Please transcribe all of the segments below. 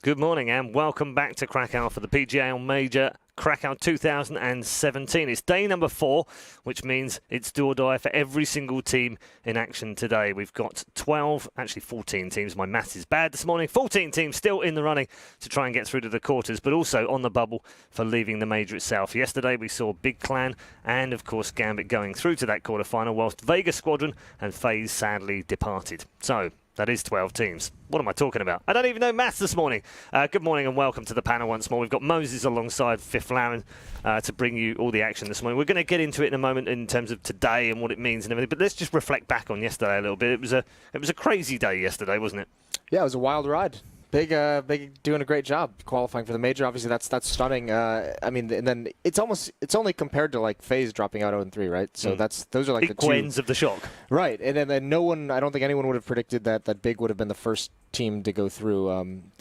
Good morning and welcome back to Krakow for the PGL Major Krakow 2017. It's day number 4, which means it's do or die for every single team in action today. We've got 14 teams. My maths is bad this morning. 14 teams still in the running to try and get through to the quarters, but also on the bubble for leaving the major itself. Yesterday we saw Big Clan and, of course, Gambit going through to that quarterfinal, whilst Vega Squadron and FaZe sadly departed. So that is 12 teams. What am I talking about? I don't even know maths this morning. Good morning and welcome to the panel once more. We've got Moses alongside Fifth Laren to bring you all the action this morning. We're going to get into it in a moment in terms of today and what it means and everything, but let's just reflect back on yesterday a little bit. It was a crazy day yesterday, wasn't it? Yeah, it was a wild ride. Big doing a great job qualifying for the major. Obviously, that's stunning. I mean, and then it's only compared to like FaZe dropping out 0-3, right? So those are like the two ends of the shock, right? And then no one, I don't think anyone would have predicted that Big would have been the first team to go through,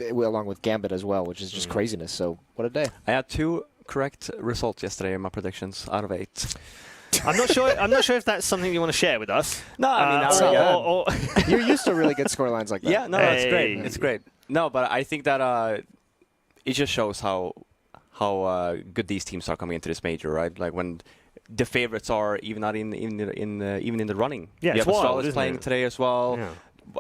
along with Gambit as well, which is just craziness. So what a day! I had 2 correct results yesterday in my predictions out of 8. I'm not sure if that's something you want to share with us. No, I mean, you're used to really good scorelines like that. Yeah, no, it's great. It's great. No, but I think that it just shows how good these teams are coming into this major, right? Like when the favorites are even not even in the running. Yeah, you it's have wild, Astralis playing today as well.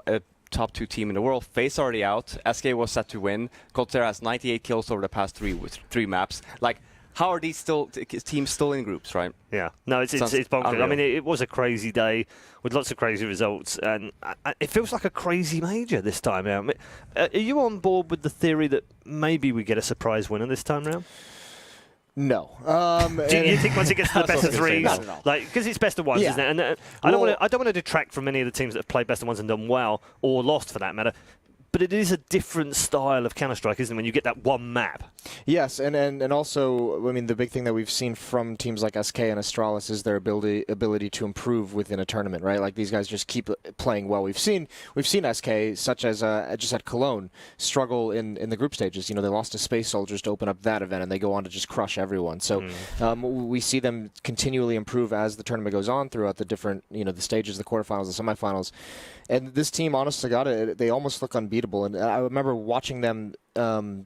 Yeah. Top 2 team in the world. FaZe already out. SK was set to win. Colter has 98 kills over the past 3 maps. Like, how are these teams still in groups, right? Yeah, no, it's bonkers. Unreal. I mean, it was a crazy day with lots of crazy results, and it feels like a crazy major this time out. Are you on board with the theory that maybe we get a surprise winner this time round? No. Do you think once it gets to the best of 3s, like because it's best of 1s, isn't it? And I don't want to detract from any of the teams that have played best of 1s and done well, or lost for that matter. But it is a different style of Counter-Strike, isn't it, when you get that one map? Yes, and also, I mean, the big thing that we've seen from teams like SK and Astralis is their ability to improve within a tournament, right? Like, these guys just keep playing well. We've seen SK, such as just at Cologne, struggle in the group stages. You know, they lost to Space Soldiers to open up that event, and they go on to just crush everyone. So we see them continually improve as the tournament goes on throughout the different, the stages, the quarterfinals, the semifinals. And this team, honest to God, they almost look unbeatable. And I remember watching them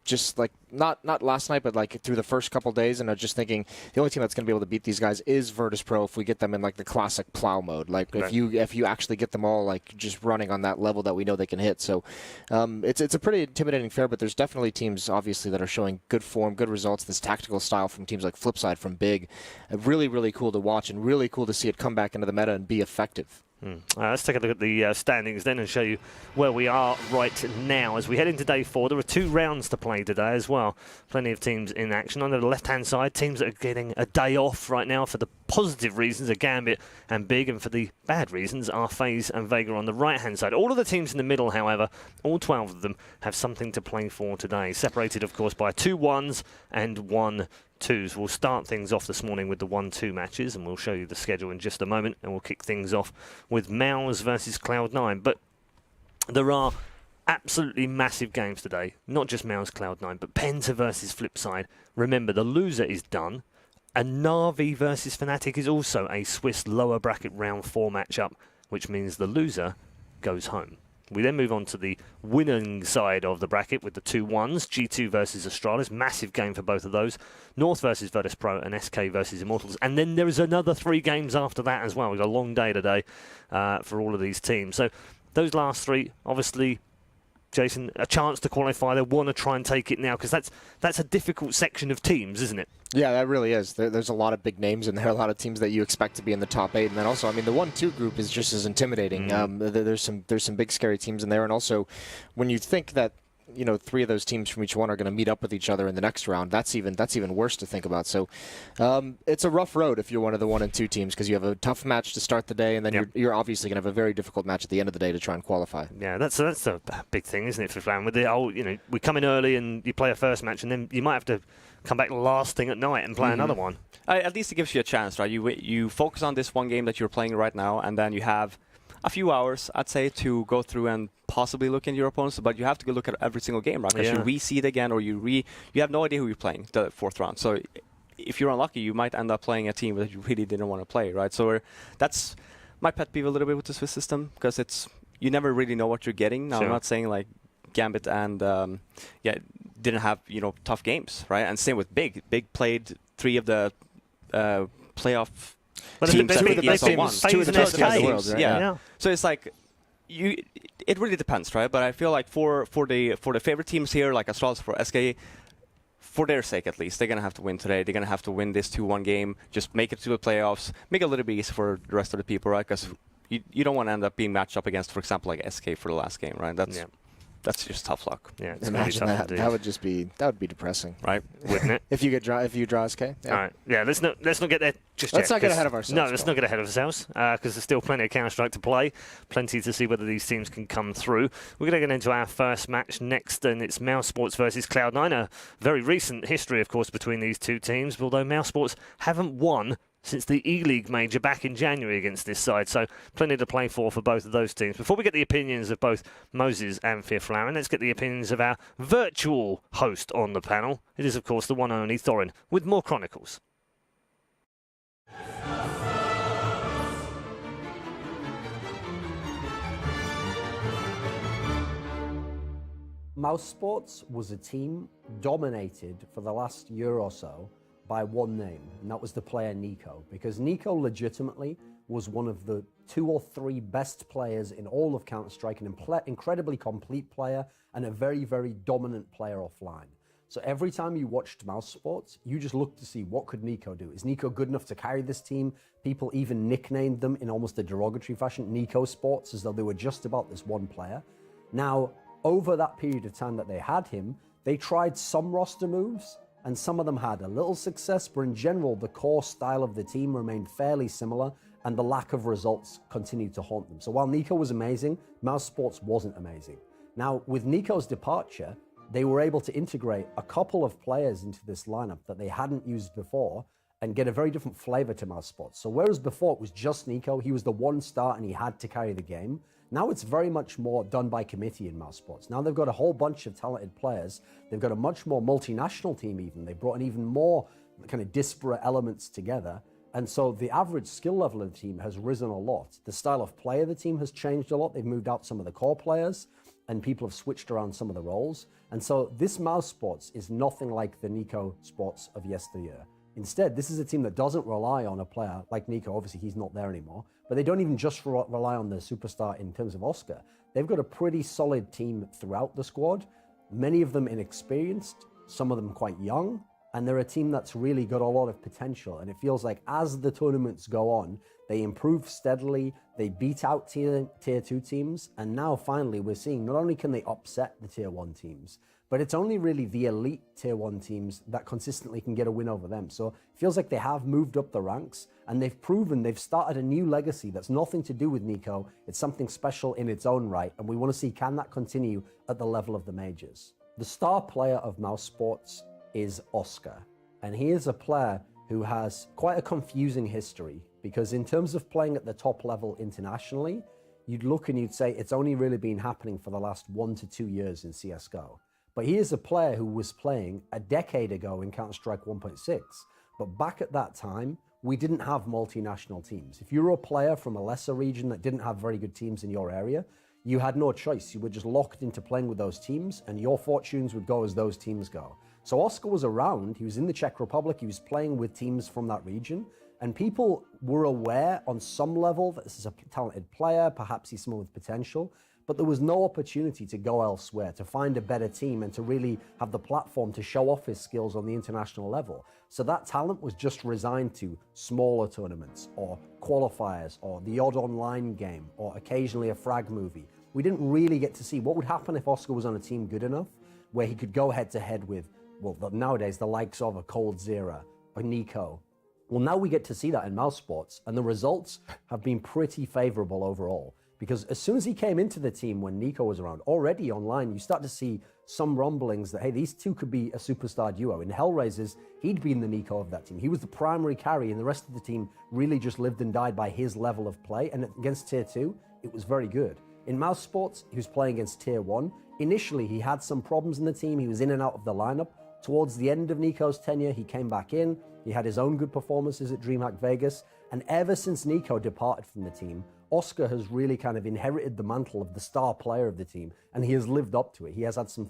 just like not last night, but like through the first couple days, and I was just thinking the only team that's going to be able to beat these guys is Virtus.pro if we get them in like the classic plow mode. Like if you actually get them all like just running on that level that we know they can hit. So it's a pretty intimidating fair, but there's definitely teams obviously that are showing good form, good results. This tactical style from teams like Flipside, from Big, really, really cool to watch and really cool to see it come back into the meta and be effective. Let's take a look at the standings then and show you where we are right now. As we head into day 4, there are 2 rounds to play today as well. Plenty of teams in action. On the left-hand side, teams that are getting a day off right now for the positive reasons are Gambit and Big, and for the bad reasons are FaZe and Vega on the right-hand side. All of the teams in the middle, however, all 12 of them have something to play for today. Separated, of course, by 2 1s and 1 2s. We'll start things off this morning with the 1-2 matches, and we'll show you the schedule in just a moment, and we'll kick things off with Mouz versus Cloud9. But there are absolutely massive games today, not just Mouz Cloud9, but Penta versus Flipside. Remember, the loser is done, and Na'Vi versus Fnatic is also a Swiss lower bracket round 4 matchup, which means the loser goes home. We then move on to the winning side of the bracket with the 2 1s, G2 versus Astralis, massive game for both of those, North versus Virtus.pro and SK versus Immortals, and then there is another 3 games after that as well. We've got a long day today for all of these teams. So those last 3, obviously, Jason, a chance to qualify. They want to try and take it now because that's a difficult section of teams, isn't it? Yeah, that really is. There's a lot of big names in there, a lot of teams that you expect to be in the top 8, and then also, I mean, the 1-2 group is just as intimidating. There's some big scary teams in there, and also when you think that 3 of those teams from each one are going to meet up with each other in the next round, that's even worse to think about. So it's a rough road if you're one of the 1 and 2 teams, because you have a tough match to start the day, and then you're obviously going to have a very difficult match at the end of the day to try and qualify. Yeah, that's a big thing, isn't it, for Flan? With the whole, we come in early and you play a first match, and then you might have to come back last thing at night and play another one. At least it gives you a chance, right? You focus on this one game that you're playing right now, and then you have a few hours, I'd say, to go through and possibly look at your opponents, but you have to go look at every single game, right? Because you re-seed again, or you have no idea who you're playing the 4th round. So if you're unlucky, you might end up playing a team that you really didn't want to play, right? So that's my pet peeve a little bit with the Swiss system, because you never really know what you're getting. Now, I'm not saying like Gambit and didn't have tough games, right? And same with Big. Big played 3 of the playoff teams that beat ESL1. 2 of the best teams in the world, right? Yeah. So it's like it really depends, right? But I feel like for the favorite teams here, like Astralis, for SK, for their sake at least, they're gonna have to win today. They're gonna have to win this 2-1 game, just make it to the playoffs, make it a little bit easier for the rest of the people, right? Because you don't want to end up being matched up against, for example, like SK for the last game, right? That's just tough luck. Yeah, it's imagine tough that. That would be depressing, right? Wouldn't it? if you draw SK. Yeah. All right. Yeah. Let's not get there just yet. Let's not get ahead of ourselves. No, let's not get ahead of ourselves because there's still plenty of Counter-Strike to play. Plenty to see whether these teams can come through. We're going to get into our first match next, and it's Mousesports versus Cloud9. A very recent history, of course, between these two teams. Although Mousesports haven't won since the Eleague Major back in January against this side. So plenty to play for both of those teams. Before we get the opinions of both Moses and Fearflower, let's get the opinions of our virtual host on the panel. It is, of course, the one and only Thorin with more Chronicles. Mousesports was a team dominated for the last year or so by one name, and that was the player Nico, because Nico legitimately was one of the 2 or 3 best players in all of Counter-Strike, an incredibly complete player and a very, very dominant player offline. So every time you watched Mousesports, you just looked to see what could Nico do. Is Nico good enough to carry this team? People even nicknamed them in almost a derogatory fashion, Nico Sports, as though they were just about this one player. Now, over that period of time that they had him, they tried some roster moves, and some of them had a little success, but in general, the core style of the team remained fairly similar, and the lack of results continued to haunt them. So while Nico was amazing, Mousesports wasn't amazing. Now, with Nico's departure, they were able to integrate a couple of players into this lineup that they hadn't used before and get a very different flavor to Mousesports. So whereas before it was just Nico, he was the one star and he had to carry the game, now it's very much more done by committee in Mousesports. Now they've got a whole bunch of talented players. They've got a much more multinational team even. They brought in even more kind of disparate elements together. And so the average skill level of the team has risen a lot. The style of play of the team has changed a lot. They've moved out some of the core players and people have switched around some of the roles. And so this Mousesports is nothing like the Nico Sports of yesteryear. Instead, this is a team that doesn't rely on a player like Nico. Obviously, he's not there anymore. But they don't even just rely on the superstar in terms of Oscar. They've got a pretty solid team throughout the squad, many of them inexperienced, some of them quite young, and they're a team that's really got a lot of potential. And it feels like as the tournaments go on, they improve steadily, they beat out tier 2 teams, and now finally we're seeing not only can they upset the tier 1 teams, but it's only really the elite tier 1 teams that consistently can get a win over them. So it feels like they have moved up the ranks and they've proven they've started a new legacy that's nothing to do with Nico. It's something special in its own right. And we want to see, can that continue at the level of the majors? The star player of Mousesports is Oscar. And he is a player who has quite a confusing history because in terms of playing at the top level internationally, you'd look and you'd say it's only really been happening for the last 1 to 2 years in CSGO. But he is a player who was playing a decade ago in Counter-Strike 1.6. But back at that time, we didn't have multinational teams. If you were a player from a lesser region that didn't have very good teams in your area, you had no choice. You were just locked into playing with those teams and your fortunes would go as those teams go. So Oscar was around, he was in the Czech Republic, he was playing with teams from that region, and people were aware on some level that this is a talented player, perhaps he's someone with potential, but there was no opportunity to go elsewhere, to find a better team and to really have the platform to show off his skills on the international level. So that talent was just resigned to smaller tournaments or qualifiers or the odd online game or occasionally a frag movie. We didn't really get to see what would happen if Oscar was on a team good enough where he could go head to head with, well, nowadays the likes of a coldzera, a Nico. Well, now we get to see that in Mousesports and the results have been pretty favorable overall. Because as soon as he came into the team when Nico was around, already online, you start to see some rumblings that, hey, these two could be a superstar duo. In Hellraisers, he'd been the Nico of that team. He was the primary carry, and the rest of the team really just lived and died by his level of play. And against Tier 2, it was very good. In Mousesports, he was playing against Tier 1. Initially, he had some problems in the team. He was in and out of the lineup. Towards the end of Nico's tenure, he came back in. He had his own good performances at DreamHack Vegas. And ever since Nico departed from the team, Oscar has really kind of inherited the mantle of the star player of the team, and he has lived up to it. He has had some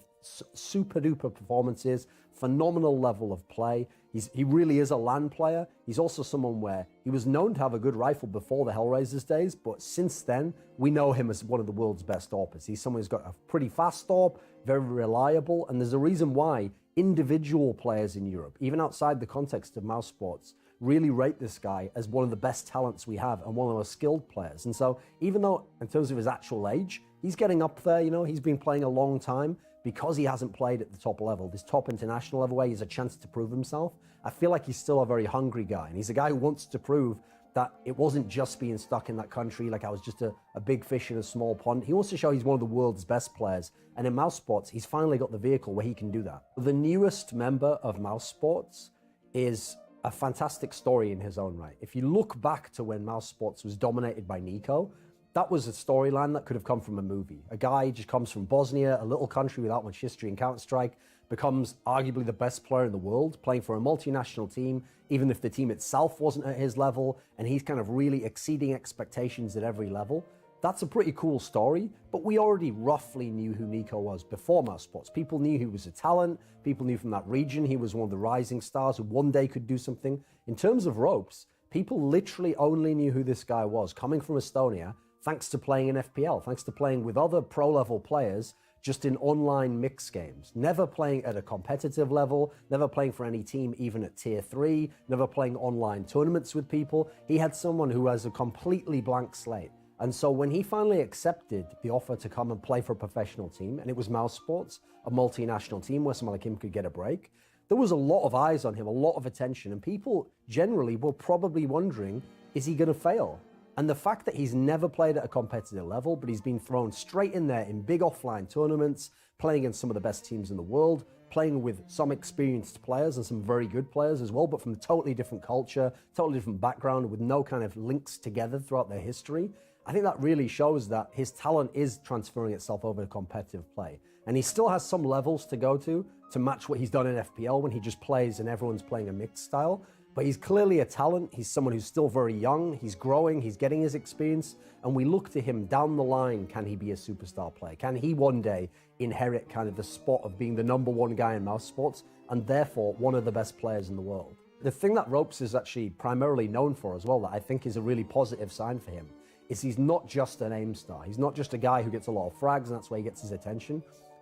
super duper performances, phenomenal level of play. He really is a LAN player. He's also someone where he was known to have a good rifle before the Hellraisers days, but since then, we know him as one of the world's best AWPers. He's someone who's got a pretty fast AWP, very reliable, and there's a reason why individual players in Europe, even outside the context of Mousesports, really rate this guy as one of the best talents we have and one of the most skilled players. And so even though in terms of his actual age, he's getting up there, you know, he's been playing a long time, because he hasn't played at the top level, this top international level where he has a chance to prove himself, I feel like he's still a very hungry guy. And he's a guy who wants to prove that it wasn't just being stuck in that country, like I was just a big fish in a small pond. He wants to show he's one of the world's best players. And in Mousesports, he's finally got the vehicle where he can do that. The newest member of Mousesports is a fantastic story in his own right. If you look back to when Mousesports was dominated by Nico, that was a storyline that could have come from a movie. A guy just comes from Bosnia, a little country without much history in Counter-Strike, becomes arguably the best player in the world, playing for a multinational team, even if the team itself wasn't at his level, and he's kind of really exceeding expectations at every level. That's a pretty cool story, but we already roughly knew who Nico was before Mousesports. People knew he was a talent, people knew from that region he was one of the rising stars who one day could do something. In terms of ropz, people literally only knew who this guy was, coming from Estonia, thanks to playing in FPL, thanks to playing with other pro-level players just in online mix games, never playing at a competitive level, never playing for any team even at tier 3, never playing online tournaments with people. He had someone who has a completely blank slate. And so when he finally accepted the offer to come and play for a professional team, and it was Mousesports, a multinational team where someone like him could get a break, there was a lot of eyes on him, a lot of attention, and people generally were probably wondering, is he going to fail? And the fact that he's never played at a competitive level, but he's been thrown straight in there in big offline tournaments, playing against some of the best teams in the world, playing with some experienced players and some very good players as well, but from a totally different culture, totally different background, with no kind of links together throughout their history, I think that really shows that his talent is transferring itself over to competitive play. And he still has some levels to go to match what he's done in FPL when he just plays and everyone's playing a mixed style. But he's clearly a talent. He's someone who's still very young. He's growing. He's getting his experience. And we look to him down the line. Can he be a superstar player? Can he one day inherit kind of the spot of being the #1 guy in Mousesports and therefore one of the best players in the world? The thing that ropz is actually primarily known for as well, that I think is a really positive sign for him, is he's not just an aim star. He's not just a guy who gets a lot of frags and that's where he gets his attention.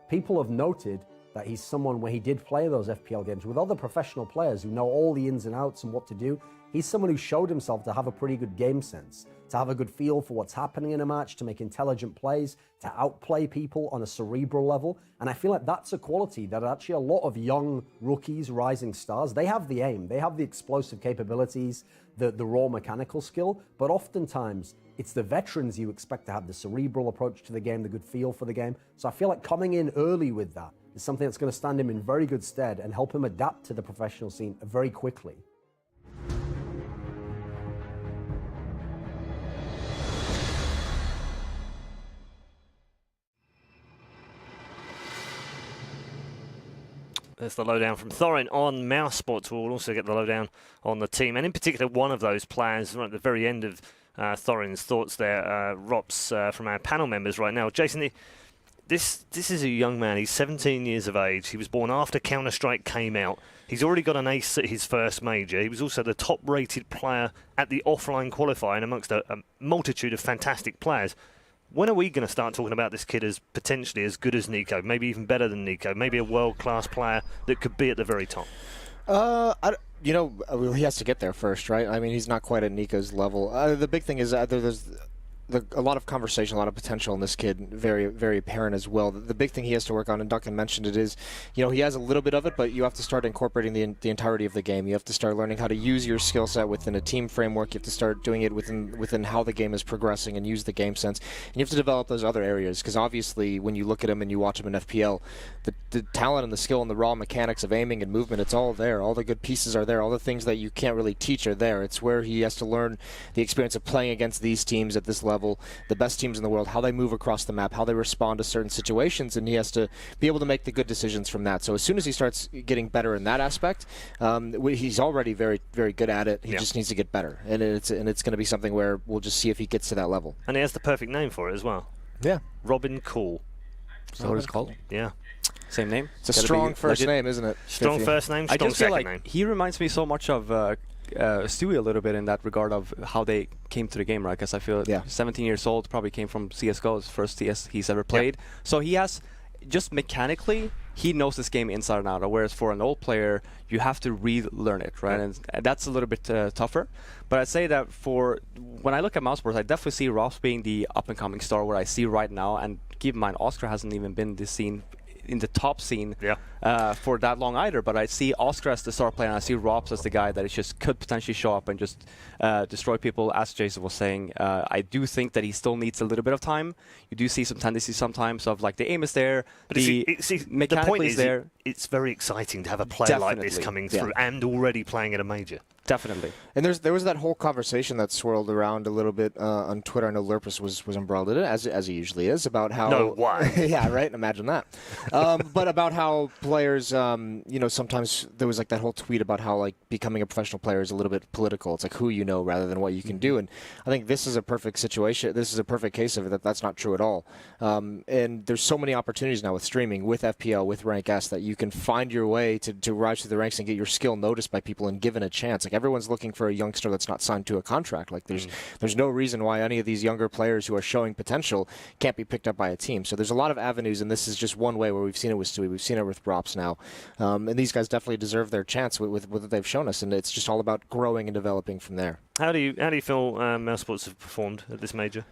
People have noted that he's someone where he did play those FPL games with other professional players who know all the ins and outs and what to do. He's someone who showed himself to have a pretty good game sense, to have a good feel for what's happening in a match, to make intelligent plays, to outplay people on a cerebral level. And I feel like that's a quality that actually a lot of young rookies, rising stars, they have the aim, they have the explosive capabilities, the raw mechanical skill, but oftentimes it's the veterans you expect to have the cerebral approach to the game, the good feel for the game. So I feel like coming in early with that is something that's going to stand him in very good stead and help him adapt to the professional scene very quickly. There's the lowdown from Thorin on Mousesports. We'll also get the lowdown on the team, and in particular one of those players right at the very end of Thorin's thoughts there, ropz from our panel members right now. Jason, this is a young man. He's 17 years of age. He was born after Counter-Strike came out. He's already got an ace at his first major. He was also the top-rated player at the offline qualifying amongst a multitude of fantastic players. When are we going to start talking about this kid as potentially as good as Nico, maybe even better than Nico, maybe a world-class player that could be at the very top? You know, he has to get there first, right? I mean, he's not quite at Nico's level. The big thing is there's a lot of conversation, a lot of potential in this kid, very, very apparent as well. The big thing he has to work on, and Duncan mentioned it, is, you know, he has a little bit of it, but you have to start incorporating the entirety of the game. You have to start learning how to use your skill set within a team framework. You have to start doing it within how the game is progressing and use the game sense. And you have to develop those other areas, because obviously when you look at him and you watch him in FPL, the talent and the skill and the raw mechanics of aiming and movement, it's all there. All the good pieces are there. All the things that you can't really teach are there. It's where he has to learn the experience of playing against these teams at this level, level, the best teams in the world, how they move across the map, how they respond to certain situations, and he has to be able to make the good decisions from that. So as soon as he starts getting better in that aspect, he's already very, very good at it. He just needs to get better, and it's going to be something where we'll just see if he gets to that level. And he has the perfect name for it as well. Yeah. Robin Cool. Is that what it's called? Yeah. Same name? It's a strong first name, isn't it? Strong first name, strong second name. He reminds me so much of Stewie a little bit in that regard of how they came to the game, right? Because I feel 17 years old, probably came from CSGO, his first CS he's ever played. So he has, just mechanically, he knows this game inside and out, whereas for an old player, you have to relearn it, right? And that's a little bit tougher. But I'd say that when I look at Mousesports, I definitely see ropz being the up-and-coming star where I see right now, and keep in mind, Oscar hasn't even been in the top scene for that long either, but I see Oscar as the star player, and I see ropz as the guy that just could potentially show up and just destroy people, as Jason was saying. I do think that he still needs a little bit of time. You do see some tendencies sometimes of like the aim is there, but the point is there. It's very exciting to have a player like this coming through and already playing at a major. Definitely. And there was that whole conversation that swirled around a little bit on Twitter. I know Lurpus was embroiled in it, as he usually is, about how... No, why? Yeah, right? Imagine that. But about how players, sometimes there was like that whole tweet about how like becoming a professional player is a little bit political. It's like who you know rather than what you can do. And I think this is a perfect situation. This is a perfect case of it, that's not true at all. And there's so many opportunities now with streaming, with FPL, with Rank S, that you can find your way to rise through the ranks and get your skill noticed by people and given a chance. Like everyone's looking for a youngster that's not signed to a contract. Like there's no reason why any of these younger players who are showing potential can't be picked up by a team. So there's a lot of avenues, and this is just one way where we've seen it with Stewie. We've seen it with ropz now. And these guys definitely deserve their chance with what they've shown us, and it's just all about growing and developing from there. How do you feel Mousesports have performed at this major?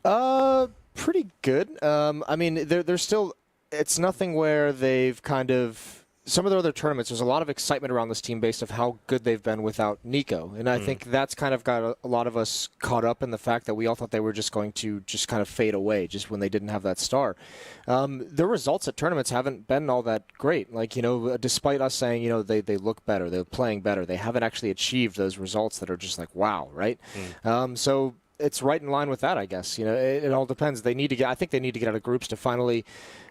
Pretty good. I mean, they're still... It's nothing where they've kind of... Some of their other tournaments, there's a lot of excitement around this team based on how good they've been without Nico. And I think that's kind of got a lot of us caught up in the fact that we all thought they were just going to just kind of fade away just when they didn't have that star. Their results at tournaments haven't been all that great. Like, despite us saying, they look better, they're playing better, they haven't actually achieved those results that are just like, wow, right? So it's right in line with that, I guess. It all depends. I think they need to get out of groups to finally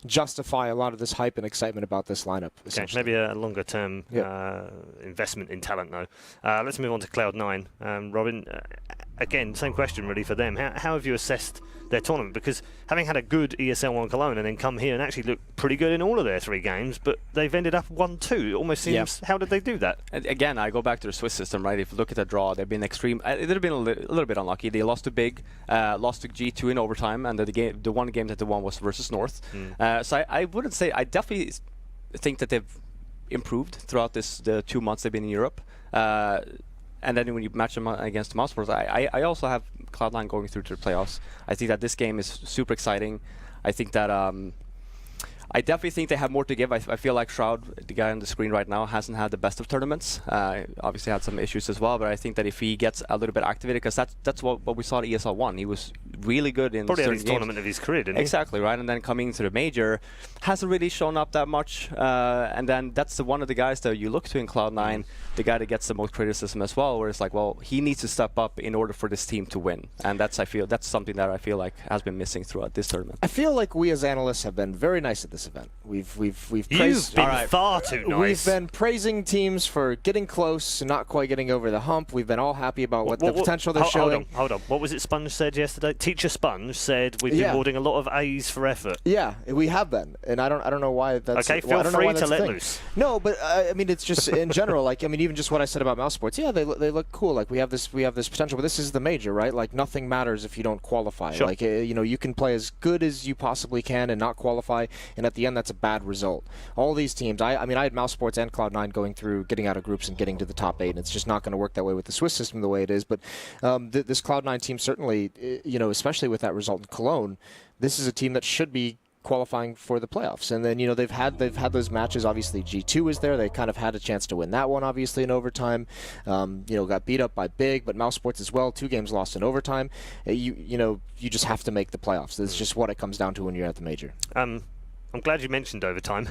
justify a lot of this hype and excitement about this lineup. Okay, maybe a longer-term investment in talent, though. Let's move on to Cloud9. Robin, again, same question really for them. How have you assessed their tournament? Because having had a good ESL 1 Cologne and then come here and actually look pretty good in all of their 3 games, but they've ended up 1-2. It almost seems, how did they do that? Again, I go back to the Swiss system, right? If you look at the draw, they've been extreme. They've been a little bit unlucky. They lost to Big, lost to G2 in overtime, and the one game that they won was versus North. So I wouldn't say... I definitely think that they've improved throughout the 2 months they've been in Europe. And then when you match them against Mousesports, I also have Cloud9 going through to the playoffs. I think that this game is super exciting. I think that I definitely think they have more to give. I feel like Shroud, the guy on the screen right now, hasn't had the best of tournaments. Obviously had some issues as well, but I think that if he gets a little bit activated, because that's what we saw at ESL 1. He was really good in probably certain his games. Tournament of his career, didn't he? Exactly, right? And then coming to the major, hasn't really shown up that much. And then that's one of the guys that you look to in Cloud9, the guy that gets the most criticism as well, where it's like, well, he needs to step up in order for this team to win. And that's something that I feel like has been missing throughout this tournament. I feel like we as analysts have been very nice at this event. We've praised... You've been far too nice. We've been praising teams for getting close and not quite getting over the hump. We've been all happy about the potential they're showing. Hold on. What was it Sponge said yesterday? Teacher Sponge said we've been awarding a lot of A's for effort. Yeah, we have been. And I don't know why that's... Okay, feel free to let loose. No, but I mean, it's just in general, like, I mean, even just what I said about Mousesports, yeah, they look cool. Like, we have this potential, but this is the major, right? Like, nothing matters if you don't qualify. Sure. Like, you can play as good as you possibly can and not qualify, and at the end, that's a bad result. All these teams, I mean, I had Mousesports and Cloud9 going through, getting out of groups and getting to the top 8, and it's just not going to work that way with the Swiss system the way it is. But this Cloud9 team certainly, especially with that result in Cologne, this is a team that should be qualifying for the playoffs. And then they've had those matches. Obviously G2 was there, they kind of had a chance to win that one, obviously, in overtime. Got beat up by Big, but Mousesports as well, 2 games lost in overtime. You just have to make the playoffs. That's just what it comes down to when you're at the major. I'm glad you mentioned overtime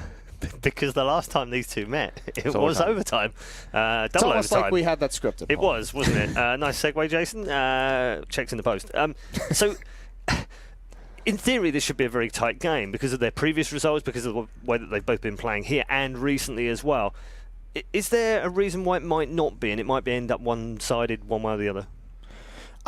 Because the last time these two met, it was overtime. overtime. Double It's almost overtime. like we had that scripted. It Paul. was, wasn't it? Nice segue, Jason. Checks in the post. So, in theory, this should be a very tight game because of their previous results, because of the way that they've both been playing here and recently as well. Is there a reason why it might not be, and it might end up one-sided one way or the other?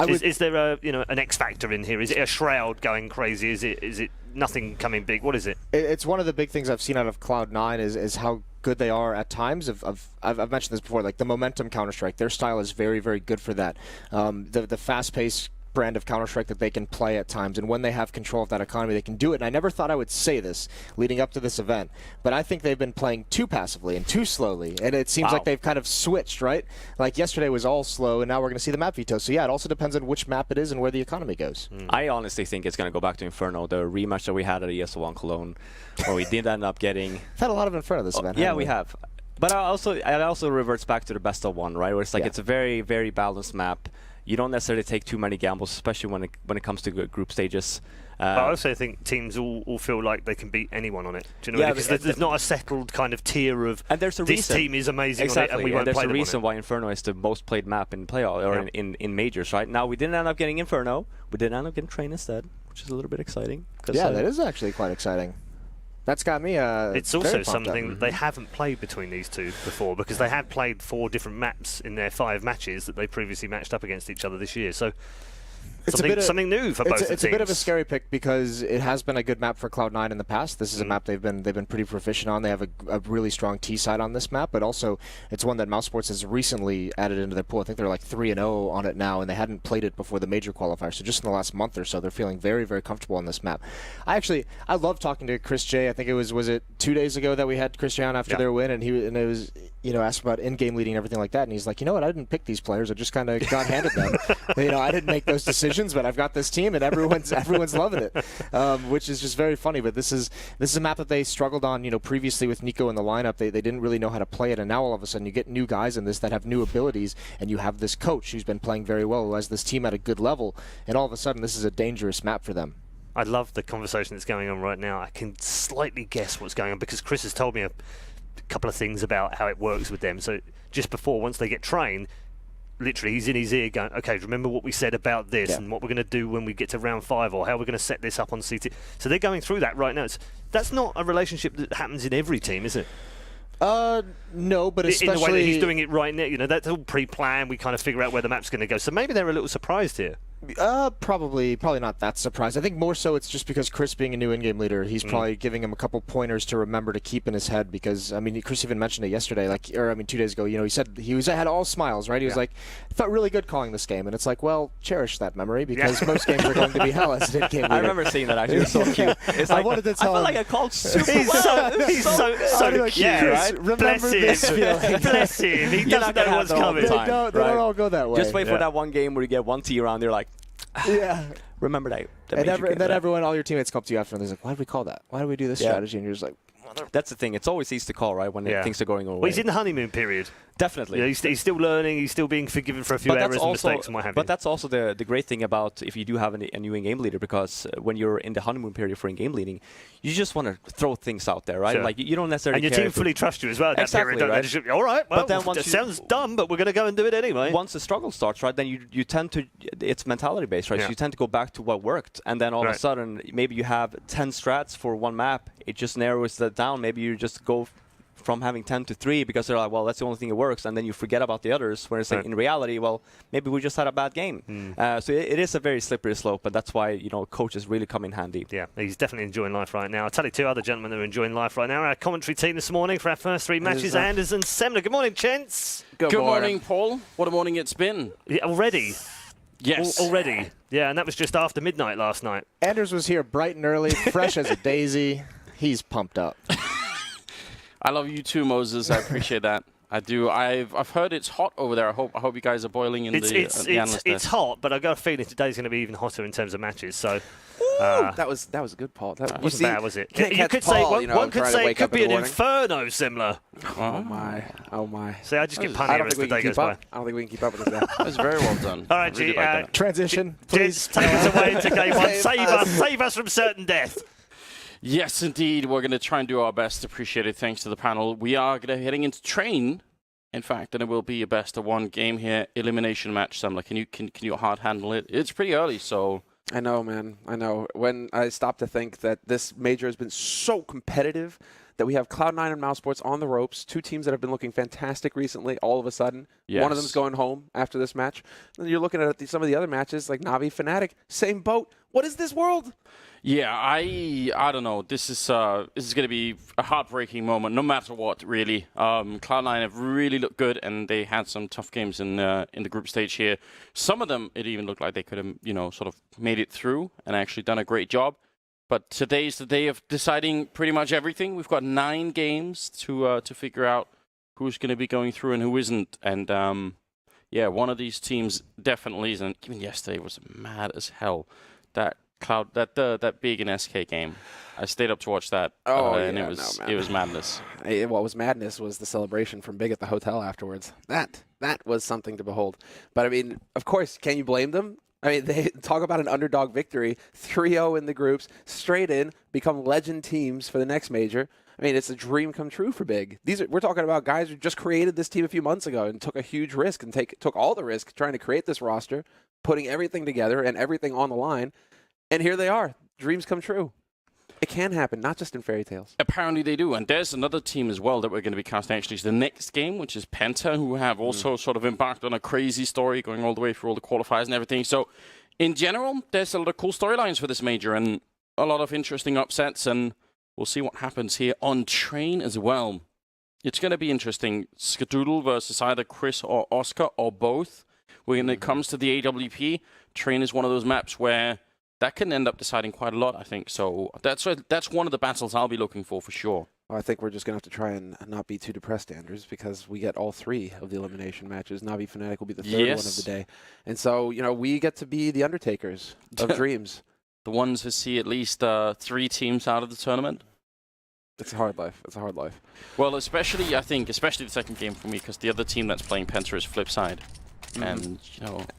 Is there a an X factor in here? Is it a shroud going crazy? Is it nothing coming big? What is it? It's one of the big things I've seen out of Cloud9 is how good they are at times. I've mentioned this before, like the momentum Counter-Strike. Their style is very, very good for that. The fast-paced brand of Counter-Strike that they can play at times, and when they have control of that economy, they can do it. And I never thought I would say this leading up to this event, but I think they've been playing too passively and too slowly, and it seems like they've kind of switched, right? Like yesterday was all slow, and now we're going to see the map veto. So yeah, it also depends on which map it is and where the economy goes. I honestly think it's going to go back to Inferno, the rematch that we had at ESL1 Cologne, where we did end up getting... We've had a lot of Inferno this event. Yeah, we have. But it also reverts back to the best of one, right? Where it's like it's a very, very balanced map. You don't necessarily take too many gambles, especially when it comes to group stages. But I also think teams all feel like they can beat anyone on it. Do you know? Because there's not a settled kind of tier of and there's a this reason. team is amazing exactly. on it, and we won't there's play a them reason on it. why Inferno is the most played map in playoff or in majors, right? Now we didn't end up getting Inferno. We did end up getting Train instead, which is a little bit exciting. Yeah, that is actually quite exciting. That's got me. It's also something that they haven't played between these two before, because they have played 4 different maps in their 5 matches that they previously matched up against each other this year. So something new for both the teams. It's a bit of a scary pick because it has been a good map for Cloud9 in the past. This is a map they've been pretty proficient on. They have a really strong T side on this map, but also it's one that Mousesports has recently added into their pool. I think they're like 3-0 on it now, and they hadn't played it before the major qualifier. So just in the last month or so, they're feeling very, very comfortable on this map. I love talking to Chris J. I think it was it 2 days ago that we had Chris J on after their win, and it was asked about in-game leading and everything like that, and he's like, I didn't pick these players. I just kind of got handed them. I didn't make those decisions, but I've got this team, and everyone's loving it, which is just very funny. But this is a map that they struggled on, previously with Nico in the lineup. They didn't really know how to play it, and now all of a sudden you get new guys in this that have new abilities, and you have this coach who's been playing very well, who has this team at a good level, and all of a sudden this is a dangerous map for them. I love the conversation that's going on right now. I can slightly guess what's going on because Chris has told me a couple of things about how it works with them. So just before, once they get trained, literally he's in his ear going, okay, remember what we said about this and what we're going to do when we get to round 5, or how we're going to set this up on CT. So they're going through that right now. That's not a relationship that happens in every team, is it? No, but especially... in the way that he's doing it right now, that's all pre-planned. We kind of figure out where the map's going to go. So maybe they're a little surprised here. Probably not that surprised. I think more so it's just because Chris being a new in-game leader, he's probably giving him a couple pointers to remember to keep in his head, because Chris even mentioned it yesterday, 2 days ago. He said he had all smiles, right? He was like, it felt really good calling this game, and it's like, well, cherish that memory, because most games are going to be hell as an in-game leader. I remember seeing that actually. It was so cute. It's like, I wanted to tell him. I feel like I called super well. He's so cute, right? Remember this feeling. Bless him. He doesn't know what's coming. They don't all go that way. Just wait for that one game where you get 1 T around. You're like, remember that. And then everyone, all your teammates come up to you after, and they're like, why did we call that? Why did we do this strategy? And you're just like, that's the thing. It's always easy to call, right, when things are going away. Well, he's in the honeymoon period. Definitely. He's still learning. He's still being forgiven for a few errors and mistakes and what have you. But that's also the great thing about if you do have a new in-game leader, because when you're in the honeymoon period for in-game leading, you just want to throw things out there, right? Sure. Like you don't necessarily and your team fully trust you as well. Exactly, that period, right? They just, all right, well, but then sounds dumb, but we're going to go and do it anyway. Once the struggle starts, right, then you tend to, it's mentality-based, right? So you tend to go back to what worked, and then all of a sudden, maybe you have 10 strats for one map. It just narrows that down. Maybe you just go from having 10 to 3 because they're like, well, that's the only thing that works, and then you forget about the others, whereas like, in reality, well, maybe we just had a bad game. So it is a very slippery slope, and that's why, coaches really come in handy. Yeah, he's definitely enjoying life right now. I'll tell you 2 other gentlemen that are enjoying life right now. Our commentary team this morning for our first 3 matches, Anders and Semler. Good morning, gents. Good morning, Paul. What a morning it's been. Yeah, already? Yes. Already. Yeah, and that was just after midnight last night. Anders was here bright and early, fresh as a daisy. He's pumped up. I love you too, Moses. I appreciate that. I do. I've heard it's hot over there. I hope you guys are boiling in the analyst It's hot, but I've got a feeling today's going to be even hotter in terms of matches. So that was a good Paul. That wasn't bad, was it? You could say one could say it could be an inferno similar. Oh my! See, I just get punnier as the day goes by. I don't think we can keep up with this guy. That was very well done. All right, really like transition, please. Take us away into game 1. Save us from certain death. Yes, indeed. We're going to try and do our best. Appreciate it. Thanks to the panel. We are going to heading into train. In fact, and it will be a best-of-1 game here. Elimination match, Samla. Can you hard handle it? It's pretty early, so... I know, man. I know. When I stopped to think that this major has been so competitive that we have Cloud9 and Mousesports on the ropes, two teams that have been looking fantastic recently, all of a sudden. Yes. One of them's going home after this match. And you're looking at some of the other matches, like Navi, Fnatic, same boat. What is this world? Yeah, I don't know. This is going to be a heartbreaking moment, no matter what, really. Cloud9 have really looked good, and they had some tough games in the group stage here. Some of them, it even looked like they could have, sort of made it through and actually done a great job. But today's the day of deciding pretty much everything. We've got 9 games to figure out who's going to be going through and who isn't. And yeah, one of these teams definitely isn't. Even yesterday was mad as hell. That big in SK game. I stayed up to watch that. And it was madness. What was madness was the celebration from Big at the hotel afterwards. That was something to behold. But I mean, of course, can you blame them? I mean, they talk about an underdog victory, 3-0 in the groups, straight in, become legend teams for the next major. I mean, it's a dream come true for Big. We're talking about guys who just created this team a few months ago and took a huge risk and took all the risk trying to create this roster, putting everything together and everything on the line. And here they are. Dreams come true. It can happen, not just in fairy tales. Apparently they do. And there's another team as well that we're going to be casting actually the next game, which is Penta, who have also sort of embarked on a crazy story going all the way through all the qualifiers and everything. So in general, there's a lot of cool storylines for this major and a lot of interesting upsets. And we'll see what happens here on Train as well. It's going to be interesting. Skadoodle versus either Chris or Oscar or both. When it comes to the AWP, Train is one of those maps where that can end up deciding quite a lot, I think. So that's one of the battles I'll be looking for sure. Well, I think we're just going to have to try and not be too depressed, Anders, because we get all 3 of the elimination matches. Navi Fnatic will be the third one of the day. And so, we get to be the undertakers of dreams. The ones who see at least 3 teams out of the tournament. It's a hard life. It's a hard life. Well, especially the second game for me, because the other team that's playing Penta is Flipside. And,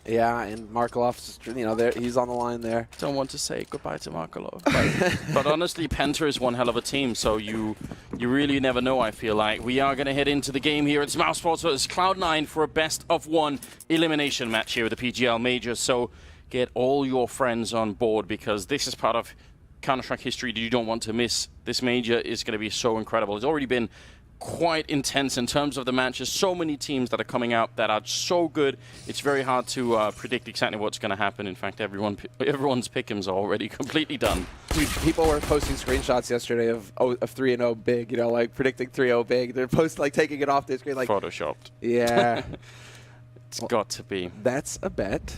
Yeah, and Markelov's, he's on the line there. Don't want to say goodbye to Markelov. But honestly, Penta is one hell of a team, so you really never know, I feel like. We are going to head into the game here. It's Mousesports versus Cloud9 for a best-of-1 elimination match here with the PGL Major. So get all your friends on board, because this is part of Counter-Strike history that you don't want to miss. This major is going to be so incredible. It's already been quite intense in terms of the matches. So many teams that are coming out that are so good. It's very hard to predict exactly what's going to happen. In fact, everyone's pick'ems are already completely done. Dude, people were posting screenshots yesterday of 3-0 Big, like predicting 3-0 Big. They're taking it off their screen like Photoshopped. Yeah. It's got to be. That's a bet.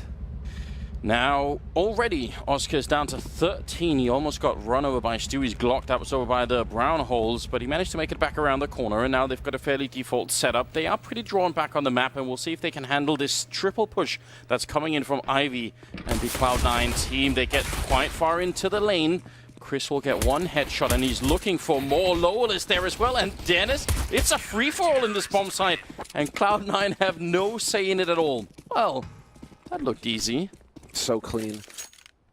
Now, already, Oscar's down to 13. He almost got run over by Stewie's Glock. That was over by the brown holes, but he managed to make it back around the corner, and now they've got a fairly default setup. They are pretty drawn back on the map, and we'll see if they can handle this triple push that's coming in from Ivy and the Cloud9 team. They get quite far into the lane. Chris will get one headshot, and he's looking for more. Lowell is there as well, and Dennis, it's a free-for-all in this bomb site, and Cloud9 have no say in it at all. Well, that looked easy. So clean.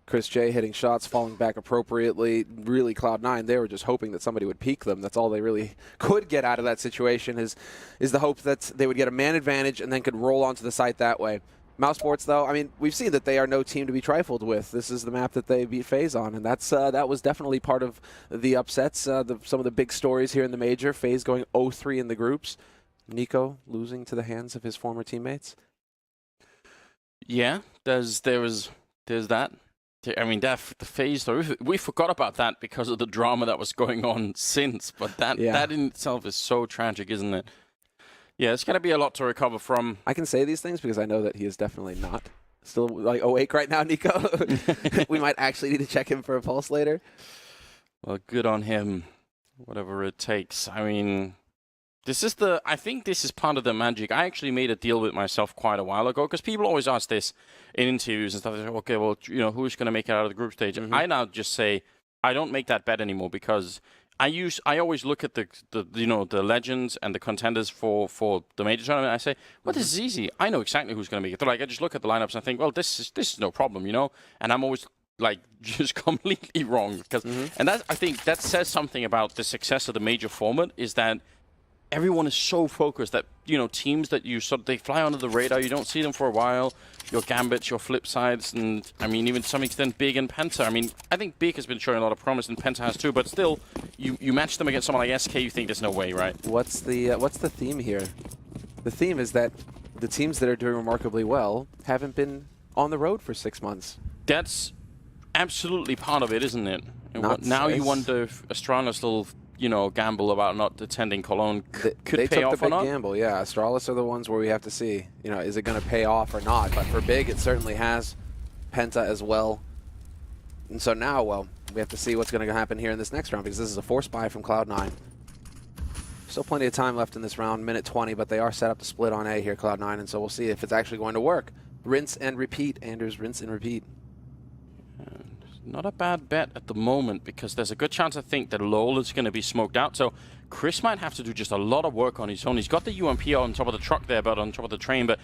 Chris J hitting shots, falling back appropriately. Really, Cloud9, they were just hoping that somebody would peek them. That's all they really could get out of that situation is the hope that they would get a man advantage and then could roll onto the site that way. Mousesports, though, I mean, we've seen that they are no team to be trifled with. This is the map that they beat FaZe on, and that was definitely part of the upsets. Some of the big stories here in the major. FaZe going 0-3 in the groups. Nico losing to the hands of his former teammates. Yeah, there's that. I mean, the FaZe story, we forgot about that because of the drama that was going on since, but that in itself is so tragic, isn't it? Yeah, it's going to be a lot to recover from. I can say these things because I know that he is definitely not still like awake right now, Nico. We might actually need to check him for a pulse later. Well, good on him, whatever it takes. I mean, I think this is part of the magic. I actually made a deal with myself quite a while ago because people always ask this in interviews and stuff. They say, okay, well, who's going to make it out of the group stage? Mm-hmm. I now just say, I don't make that bet anymore because I always look at the legends and the contenders for the major tournament. I say, well, this is easy. I know exactly who's going to make it. They're like, I just look at the lineups and I think, well, this is no problem, And I'm always like just completely wrong. Because and that, I think that says something about the success of the major format, is that everyone is so focused that, you know, teams that you sort of, they fly under the radar, you don't see them for a while, your Gambits, your flip sides, and I mean, even to some extent, Big and Penta. I mean, I think Big has been showing a lot of promise, and Penta has too, but still, you match them against someone like SK, you think there's no way, right? What's the theme here? The theme is that the teams that are doing remarkably well haven't been on the road for 6 months. That's absolutely part of it, isn't it? And now you wonder if Astralis will, you know, gamble about not attending Cologne could they pay took off the or big not. gamble, yeah. Astralis are the ones where we have to see, you know, is it going to pay off or not? But for Big, it certainly has. Penta as well. And so now, well, we have to see what's going to happen here in this next round, because this is a force buy from Cloud9. Still plenty of time left in this round, minute 20, but they are set up to split on A here, Cloud9, and so we'll see if it's actually going to work. Rinse and repeat, Anders, rinse and repeat. Not a bad bet at the moment, because there's a good chance, I think, that LoL is going to be smoked out. So Chris might have to do just a lot of work on his own. He's got the UMP on top of the truck there, but on top of the train. But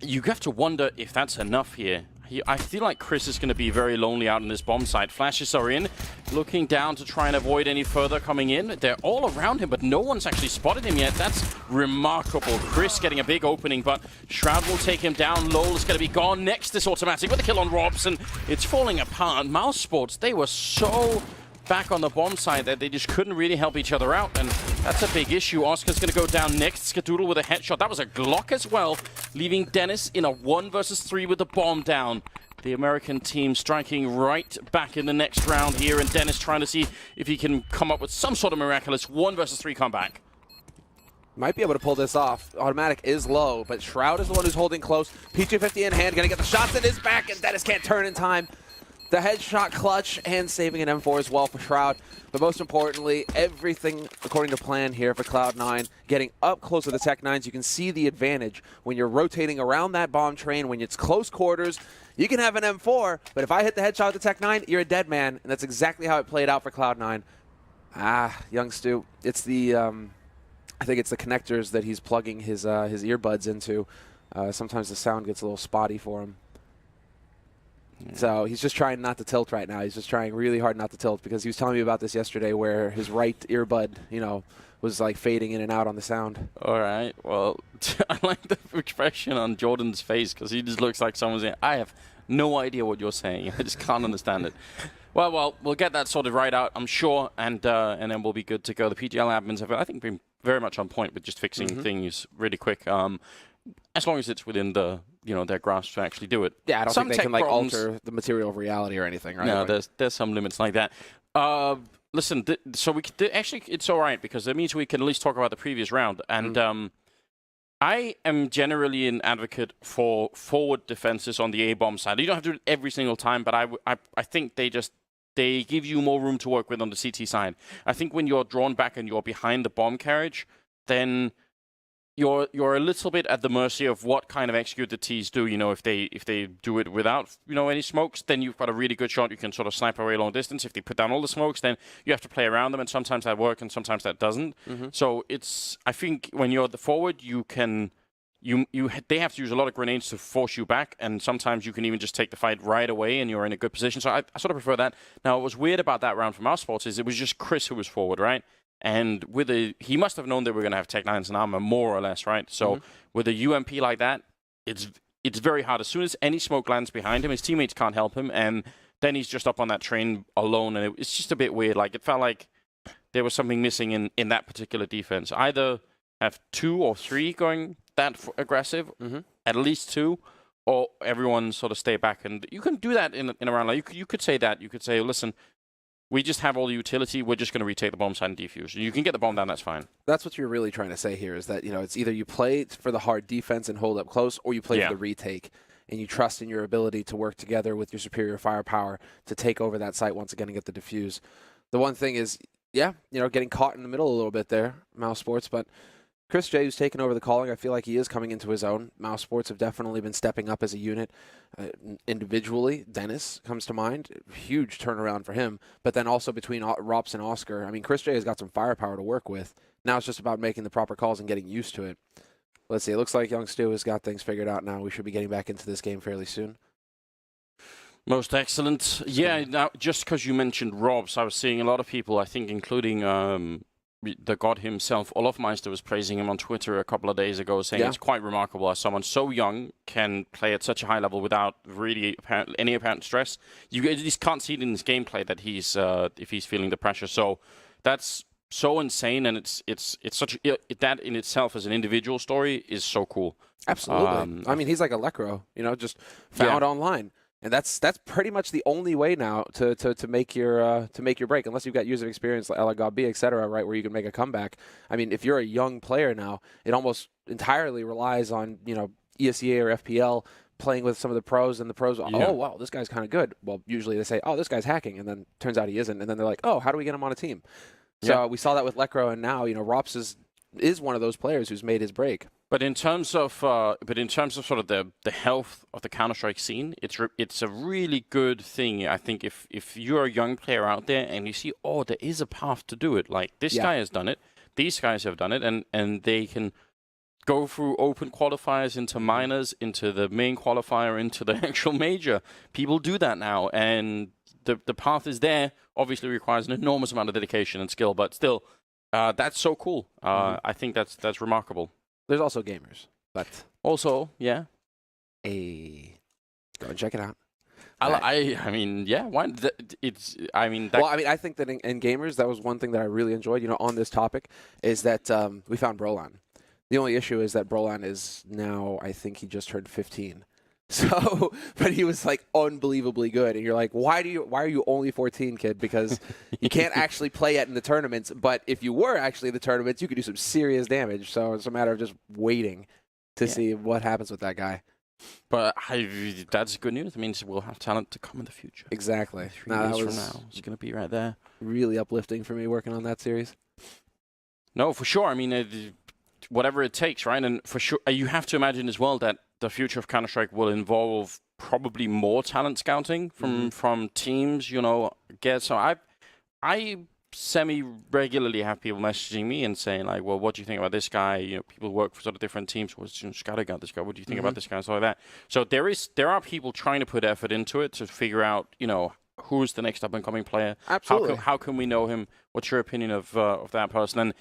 you have to wonder if that's enough here. I feel like Chris is going to be very lonely out in this bomb site. Flashes are in, looking down to try and avoid any further coming in. They're all around him, but no one's actually spotted him yet. That's remarkable. Chris getting a big opening, but Shroud will take him down. LoL is going to be gone. Next is Automatic with a kill on ropz, and it's falling apart. Mousesports, they were so back on the bomb side that they just couldn't really help each other out, and that's a big issue. Oscar's going to go down next. Skadoodle with a headshot. That was a Glock as well, leaving Dennis in a 1 versus 3 with the bomb down. The American team striking right back in the next round here, and Dennis trying to see if he can come up with some sort of miraculous 1 versus 3 comeback. Might be able to pull this off. Automatic is low, but Shroud is the one who's holding close. PG50 in hand, gonna get the shots in his back, and Dennis can't turn in time. The headshot clutch and saving an M4 as well for Shroud. But most importantly, everything according to plan here for Cloud9. Getting up close to the Tech-9s, you can see the advantage when you're rotating around that bomb train, when it's close quarters. You can have an M4, but if I hit the headshot with the Tech-9, you're a dead man. And that's exactly how it played out for Cloud9. Young Stu, it's the, I think it's the connectors that he's plugging his earbuds into. Sometimes the sound gets a little spotty for him. So he's just trying not to tilt right now. He's just trying really hard not to tilt, because he was telling me about this yesterday where his right earbud, you know, was like fading in and out on the sound. All right. Well, I like the expression on Jordan's face, because he just looks like someone's saying, I have no idea what you're saying. I just can't understand it. Well, we'll get that sorted right out, I'm sure, and then we'll be good to go. The PGL admins have, I think, been very much on point with just fixing things really quick. As long as it's within the, you know, their grasp to actually do it. Yeah, I don't think they can like alter the material of reality or anything, right? No, there's some limits like that. Listen, so we could, actually, it's all right, because it means we can at least talk about the previous round. And I am generally an advocate for forward defenses on the A-bomb side. You don't have to do it every single time, but I think they give you more room to work with on the CT side. I think when you're drawn back and you're behind the bomb carriage, then you're a little bit at the mercy of what kind of execute the T's do. You know, if they do it without, you know, any smokes, then you've got a really good shot. You can sort of snipe away long distance. If they put down all the smokes, then you have to play around them, and sometimes that works and sometimes that doesn't. So I think when you're the forward, they have to use a lot of grenades to force you back, and sometimes you can even just take the fight right away and you're in a good position. So I sort of prefer that. Now, what was weird about that round from Mousesports is it was just Chris who was forward, right? And he must have known they were going to have Tech-9s and armor, more or less, right? So with a UMP like that, it's very hard. As soon as any smoke lands behind him, his teammates can't help him, and then he's just up on that train alone, and it's just a bit weird. Like, it felt like there was something missing in that particular defense. Either have 2 or 3 going that aggressive, at least 2, or everyone sort of stay back. And you can do that in a round. Like, you could say that. You could say, listen, we just have all the utility. We're just going to retake the bomb side and defuse. You can get the bomb down. That's fine. That's what you're really trying to say here, is that, you know, it's either you play for the hard defense and hold up close, or you play for the retake, and you trust in your ability to work together with your superior firepower to take over that site once again and get the defuse. The one thing is, you know, getting caught in the middle a little bit there, Mousesports, but Chris J, who's taken over the calling, I feel like he is coming into his own. Mousesports have definitely been stepping up as a unit. Individually, Dennis comes to mind. Huge turnaround for him. But then also between ropz and Oscar, I mean, Chris J has got some firepower to work with. Now it's just about making the proper calls and getting used to it. Let's see. It looks like young Stu has got things figured out now. We should be getting back into this game fairly soon. Most excellent. Yeah, now, just because you mentioned ropz, I was seeing a lot of people, I think, including the god himself, Olofmeister, was praising him on Twitter a couple of days ago, saying it's quite remarkable as someone so young can play at such a high level without really any apparent stress. You just can't see it in his gameplay that he's if he's feeling the pressure. So that's so insane, and it's such that in itself as an individual story is so cool. Absolutely. I mean, he's like a Lecro, you know, just found online. And that's pretty much the only way now to make your break, unless you've got years of experience like Eleague B, etc., right, where you can make a comeback. I mean, if you're a young player now, it almost entirely relies on, you know, ESEA or FPL playing with some of the pros, and the pros, oh wow, this guy's kind of good. Well, usually they say, oh, this guy's hacking, and then turns out he isn't, and then they're like, oh, how do we get him on a team? So we saw that with Lecro, and now, you know, ropz is one of those players who's made his break. But in terms of sort of the health of the Counter-Strike scene, it's a really good thing. I think if you're a young player out there and you see, oh, there is a path to do it. Like this guy has done it, these guys have done it, and they can go through open qualifiers into minors, into the main qualifier, into the actual major. People do that now, and the path is there. Obviously, requires an enormous amount of dedication and skill, but still, that's so cool. I think that's remarkable. There's also gamers, but also, yeah. Go and check it out. I mean, yeah. Why? I think that in gamers, that was one thing that I really enjoyed. You know, on this topic, is that we found brollan. The only issue is that brollan is now, I think he just turned 15. So, but he was like unbelievably good, and you're like, why are you only 14, kid? Because you can't actually play it in the tournaments. But if you were actually in the tournaments, you could do some serious damage. So it's a matter of just waiting to see what happens with that guy. But that's good news. It means we'll have talent to come in the future. Exactly. 3 years from now, it's going to be right there. Really uplifting for me working on that series. No, for sure. I mean, whatever it takes, right? And for sure, you have to imagine as well that the future of Counter-Strike will involve probably more talent scouting from teams, you know. So I semi-regularly have people messaging me and saying, like, well, what do you think about this guy? You know, people work for sort of different teams. Well, scouting out this guy. What do you think about this guy? And stuff like that. So there are people trying to put effort into it to figure out, you know, who's the next up-and-coming player. Absolutely. How can we know him? What's your opinion of that person? And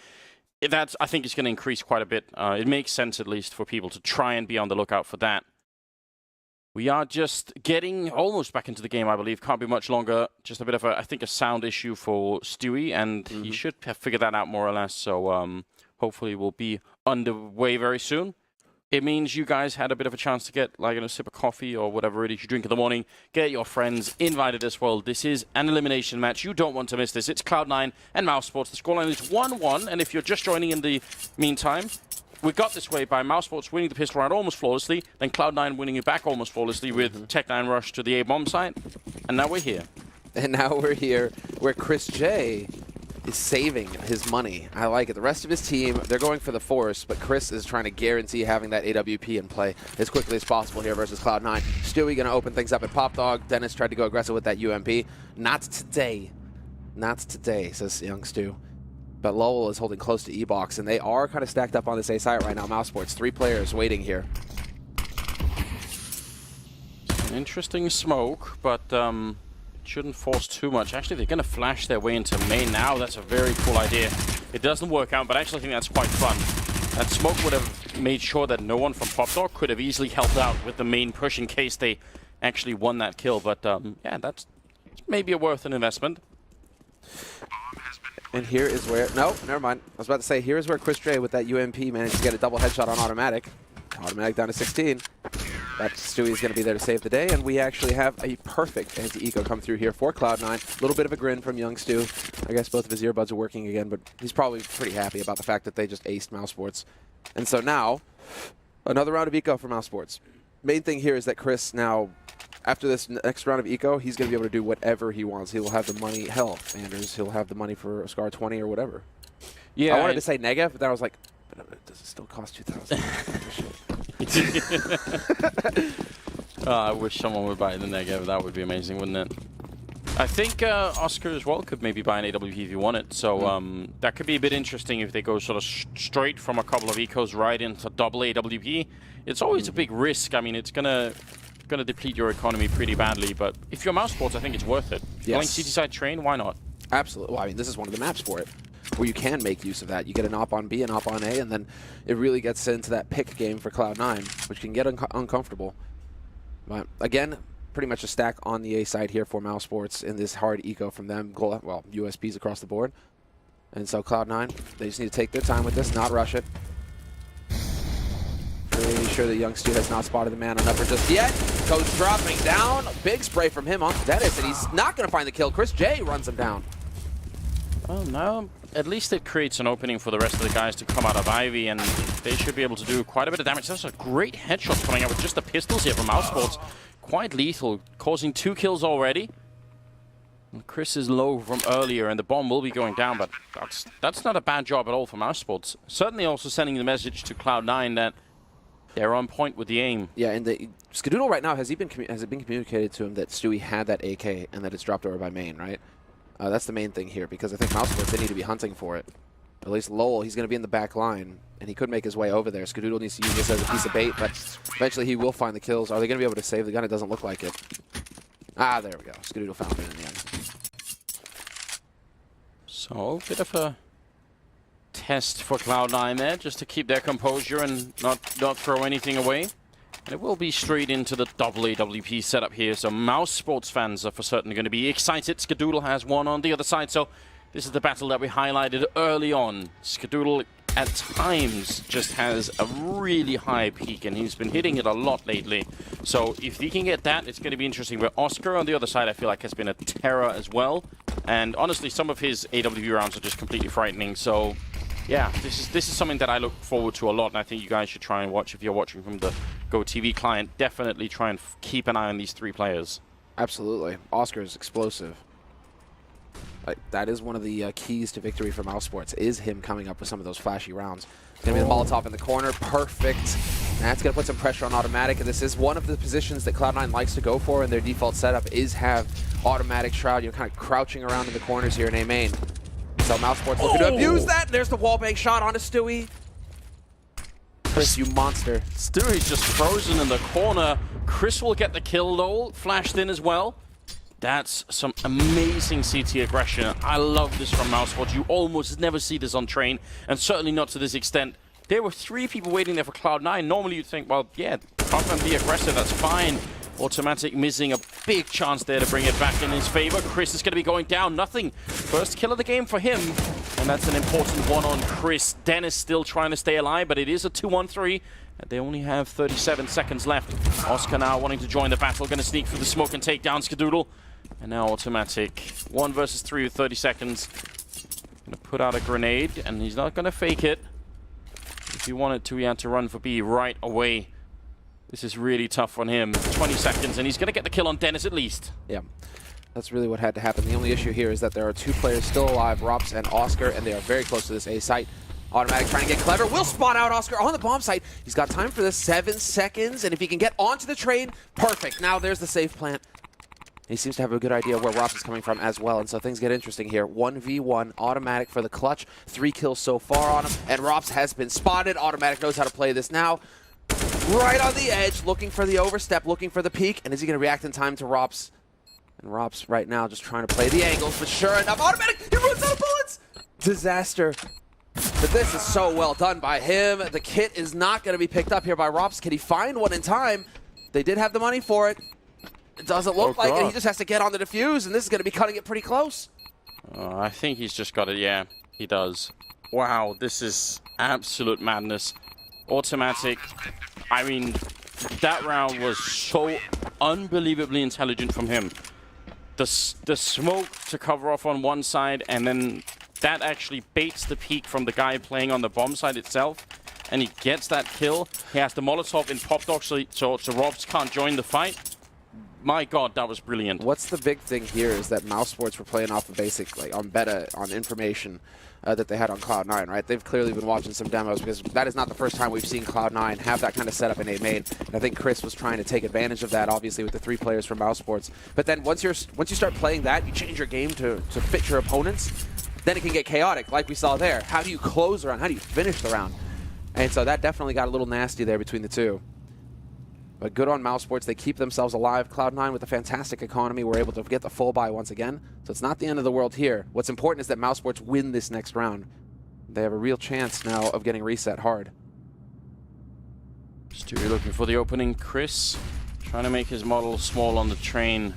I think it's going to increase quite a bit. It makes sense, at least, for people to try and be on the lookout for that. We are just getting almost back into the game, I believe. Can't be much longer. Just a bit of a sound issue for Stewie, and he should have figured that out more or less. So hopefully we'll be underway very soon. It means you guys had a bit of a chance to get like a sip of coffee or whatever it is you drink in the morning. Get your friends invited as well. This is an elimination match. You don't want to miss this. It's Cloud9 and Mousesports. The scoreline is 1-1, and if you're just joining in the meantime, we got this way by Mousesports winning the pistol round almost flawlessly, then Cloud9 winning it back almost flawlessly with Tech9 rush to the A-bomb site, and now we're here. And now we're here where Chris J is saving his money. I like it. The rest of his team, they're going for the force, but Chris is trying to guarantee having that AWP in play as quickly as possible here versus Cloud9. Stewie going to open things up at Pop Dog. Dennis tried to go aggressive with that UMP. Not today. Not today, says young Stu. But Lowell is holding close to E-Box, and they are kind of stacked up on this A site right now. Mousesports, 3 players waiting here. An interesting smoke, but shouldn't force too much. Actually, they're going to flash their way into main now. That's a very cool idea. It doesn't work out, but I actually think that's quite fun. That smoke would have made sure that no one from PopDog could have easily helped out with the main push in case they actually won that kill. But yeah, that's maybe worth an investment. And here is where... No, never mind. I was about to say, here is where Chris J with that UMP managed to get a double headshot on Automatic. Automatic down to 16. That Stewie's going to be there to save the day, and we actually have a perfect anti-eco come through here for Cloud9. A little bit of a grin from young Stu. I guess both of his earbuds are working again, but he's probably pretty happy about the fact that they just aced Mousesports. And so now, another round of eco for Mousesports. Main thing here is that Chris now, after this next round of eco, he's going to be able to do whatever he wants. He will have the money. Hell, Anders, he'll have the money for a Scar 20 or whatever. Yeah, I wanted to say negative, but then I was like, does it still cost 2,000? I wish someone would buy the negative. That would be amazing, wouldn't it? I think Oscar as well could maybe buy an AWP if you want it. So that could be a bit interesting if they go sort of straight from a couple of ecos right into double AWP. It's always a big risk. I mean, it's going to going to deplete your economy pretty badly. But if you're Mousesports, I think it's worth it. Going city side train, why not? Absolutely. Well, I mean, this is one of the maps for it, where you can make use of that. You get an op on B, an op on A, and then it really gets into that pick game for Cloud9, which can get uncomfortable. But again, pretty much a stack on the A side here for Mousesports in this hard eco from them. Well, USPs across the board. And so Cloud9, they just need to take their time with this, not rush it. Pretty sure the young Stu has not spotted the man on upper just yet. Goes dropping down. Big spray from him on Dennis, and he's not going to find the kill. Chris J runs him down. Oh, no. At least it creates an opening for the rest of the guys to come out of Ivy, and they should be able to do quite a bit of damage. That's a great headshot coming out with just the pistols here from Mousesports. Quite lethal, causing 2 kills already. And Chris is low from earlier, and the bomb will be going down, but that's not a bad job at all for Mousesports. Certainly also sending the message to Cloud9 that they're on point with the aim. Yeah, and the Skadoodle right now, has it been communicated to him that Stewie had that AK and that it's dropped over by main, right? That's the main thing here, because I think Mousesports, they need to be hunting for it. At least Lowell, he's going to be in the back line, and he could make his way over there. Skadoodle needs to use this as a piece of bait, but eventually he will find the kills. Are they going to be able to save the gun? It doesn't look like it. Ah, there we go. Skadoodle found it in the end. So, a bit of a test for Cloud9 there, just to keep their composure and not throw anything away. And it will be straight into the double AWP setup here, so Mousesports fans are for certain going to be excited. Skadoodle has one on the other side, so this is the battle that we highlighted early on. Skadoodle at times just has a really high peak, and he's been hitting it a lot lately. So if he can get that, it's going to be interesting. Where Oscar on the other side, I feel like, has been a terror as well. And honestly, some of his AWP rounds are just completely frightening. So yeah, this is something that I look forward to a lot, and I think you guys should try and watch if you're watching from the GoTV client. Definitely try and keep an eye on these 3 players. Absolutely. Oscar is explosive. That is one of the keys to victory for Mousesports, is him coming up with some of those flashy rounds. Going to be the Molotov in the corner. Perfect. And that's going to put some pressure on automatic, and this is one of the positions that Cloud9 likes to go for in their default setup, is have automatic shroud. You're kind of crouching around in the corners here in A main. So Mousesports looking to abuse that. There's the wallbang shot onto Stewie. Chris, you monster. Stewie's just frozen in the corner. Chris will get the kill, though. Flashed in as well. That's some amazing CT aggression. I love this from Mousesports. You almost never see this on train, and certainly not to this extent. There were 3 people waiting there for Cloud9. Normally you'd think, well, yeah, come and be aggressive, that's fine. Automatic missing a big chance there to bring it back in his favor. Chris is going to be going down. Nothing. First kill of the game for him. And that's an important one on Chris. Dennis still trying to stay alive, but it is a 2-1-3. And they only have 37 seconds left. Oscar now wanting to join the battle. Going to sneak through the smoke and take down Skadoodle. And now automatic. 1 versus 3 with 30 seconds. Going to put out a grenade, and he's not going to fake it. If he wanted to, he had to run for B right away. This is really tough on him. 20 seconds, and he's going to get the kill on Dennis at least. Yeah, that's really what had to happen. The only issue here is that there are 2 players still alive, ropz and Oscar, and they are very close to this A site. Automatic trying to get clever. Will spot out Oscar on the bomb site. He's got time for this. 7 seconds, and if he can get onto the train, perfect. Now there's the safe plant. He seems to have a good idea where ropz is coming from as well, and so things get interesting here. 1v1, automatic for the clutch. 3 kills so far on him, and ropz has been spotted. Automatic knows how to play this now. Right on the edge, looking for the overstep, looking for the peak, and is he going to react in time to ropz? And ropz right now just trying to play the angles, but sure enough, automatic, he runs out of bullets! Disaster. But this is so well done by him. The kit is not going to be picked up here by ropz. Can he find one in time? They did have the money for it. It doesn't look like it. He just has to get on the defuse, and this is going to be cutting it pretty close. I think he's just got it. Yeah, he does. Wow, this is absolute madness. Automatic. I mean, that round was so unbelievably intelligent from him. The smoke to cover off on one side, and then that actually baits the peak from the guy playing on the bomb side itself, and he gets that kill. He has the Molotov in pop dog, so ropz can't join the fight. My God, that was brilliant. What's the big thing here is that Mousesports were playing off of basic, like on beta, on information that they had on Cloud9, right? They've clearly been watching some demos, because that is not the first time we've seen Cloud9 have that kind of setup in A main. And I think Chris was trying to take advantage of that, obviously, with the 3 players from Mousesports. But then once you start playing that, you change your game to fit your opponents, then it can get chaotic, like we saw there. How do you close the round? How do you finish the round? And so that definitely got a little nasty there between the 2. But good on Mousesports. They keep themselves alive. Cloud9 with a fantastic economy were able to get the full buy once again. So it's not the end of the world here. What's important is that Mousesports win this next round. They have a real chance now of getting reset hard. Stewie looking for the opening. Chris trying to make his model small on the train.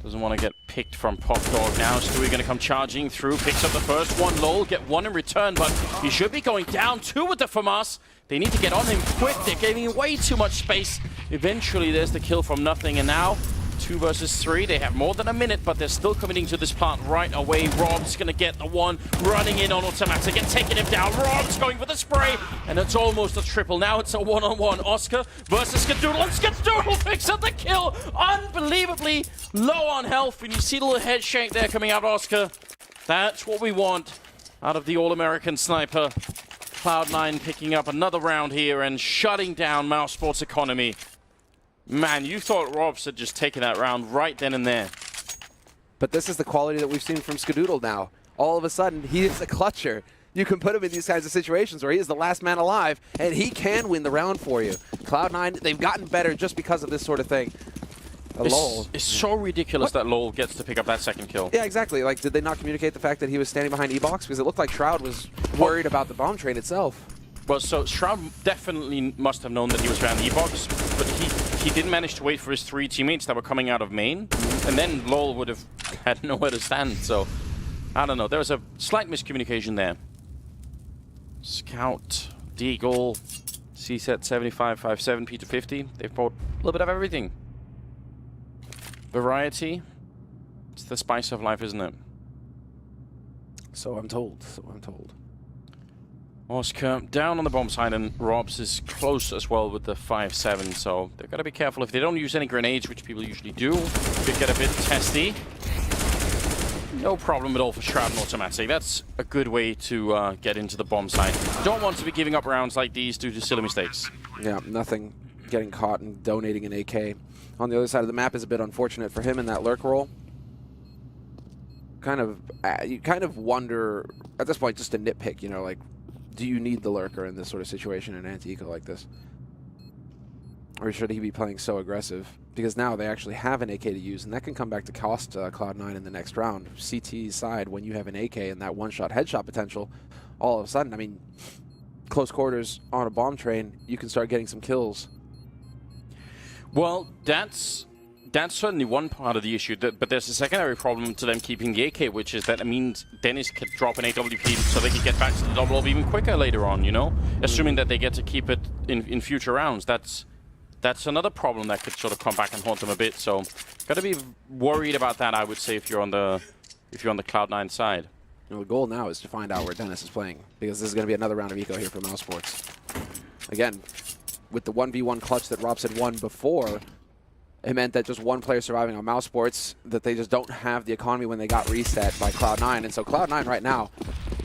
Doesn't want to get picked from Pop Dog now. Stewie going to come charging through. Picks up the first one. Lol get one in return, but he should be going down two with the FAMAS. They need to get on him quick. They're giving way too much space. Eventually, there's the kill from nothing, and now 2 versus 3. They have more than a minute, but they're still committing to this plant right away. Ropz going to get the one, running in on automatic and taking him down. Ropz going for the spray, and it's almost a triple. Now it's a one-on-one. Oscar versus Skadoodle, and Skadoodle picks up the kill. Unbelievably low on health, and you see the little head shake there coming out of Oscar. That's what we want out of the All-American sniper. Cloud9 picking up another round here and shutting down Mousesports' economy. Man, you thought Ropz had just taken that round right then and there. But this is the quality that we've seen from Skadoodle now. All of a sudden, he is a clutcher. You can put him in these kinds of situations where he is the last man alive, and he can win the round for you. Cloud9, they've gotten better just because of this sort of thing. It's so ridiculous that Lol gets to pick up that second kill. Yeah, exactly. Like, did they not communicate the fact that he was standing behind E-Box? Because it looked like Shroud was worried about the bomb train itself. Well, so Shroud definitely must have known that he was behind E-Box, but he didn't manage to wait for his 3 teammates that were coming out of main, and then Lol would have had nowhere to stand, so I don't know. There was a slight miscommunication there. Scout, Deagle, C-Set 75, 57, P250. They've brought a little bit of everything. Variety. It's the spice of life, isn't it? So I'm told. So I'm told. Oscar down on the bomb side, and Ropz is close as well with the 5-7, so they've got to be careful. If they don't use any grenades, which people usually do, could get a bit testy. No problem at all for Shroud and automatic. That's a good way to get into the bomb site. Don't want to be giving up rounds like these due to silly mistakes. Yeah, nothing getting caught and donating an AK. On the other side of the map is a bit unfortunate for him in that lurk role. You kind of wonder, at this point, just to nitpick, you know, like, do you need the lurker in this sort of situation in anti-eco like this? Or should he be playing so aggressive? Because now they actually have an AK to use, and that can come back to cost Cloud9 in the next round. CT's side, when you have an AK and that one-shot headshot potential, all of a sudden, I mean, close quarters on a bomb train, you can start getting some kills. Well, that's certainly one part of the issue, but there's a secondary problem to them keeping the AK, which is that it means Dennis could drop an AWP so they can get back to the double orb even quicker later on, you know? Assuming that they get to keep it in future rounds. That's another problem that could sort of come back and haunt them a bit, so gotta be worried about that, I would say, if you're on the Cloud9 side. You know, the goal now is to find out where Dennis is playing, because this is going to be another round of eco here for Mousesports. Again, with the 1v1 clutch that Ropz had won before, it meant that just one player surviving on Mousesports, that they just don't have the economy when they got reset by Cloud9. And so Cloud9 right now,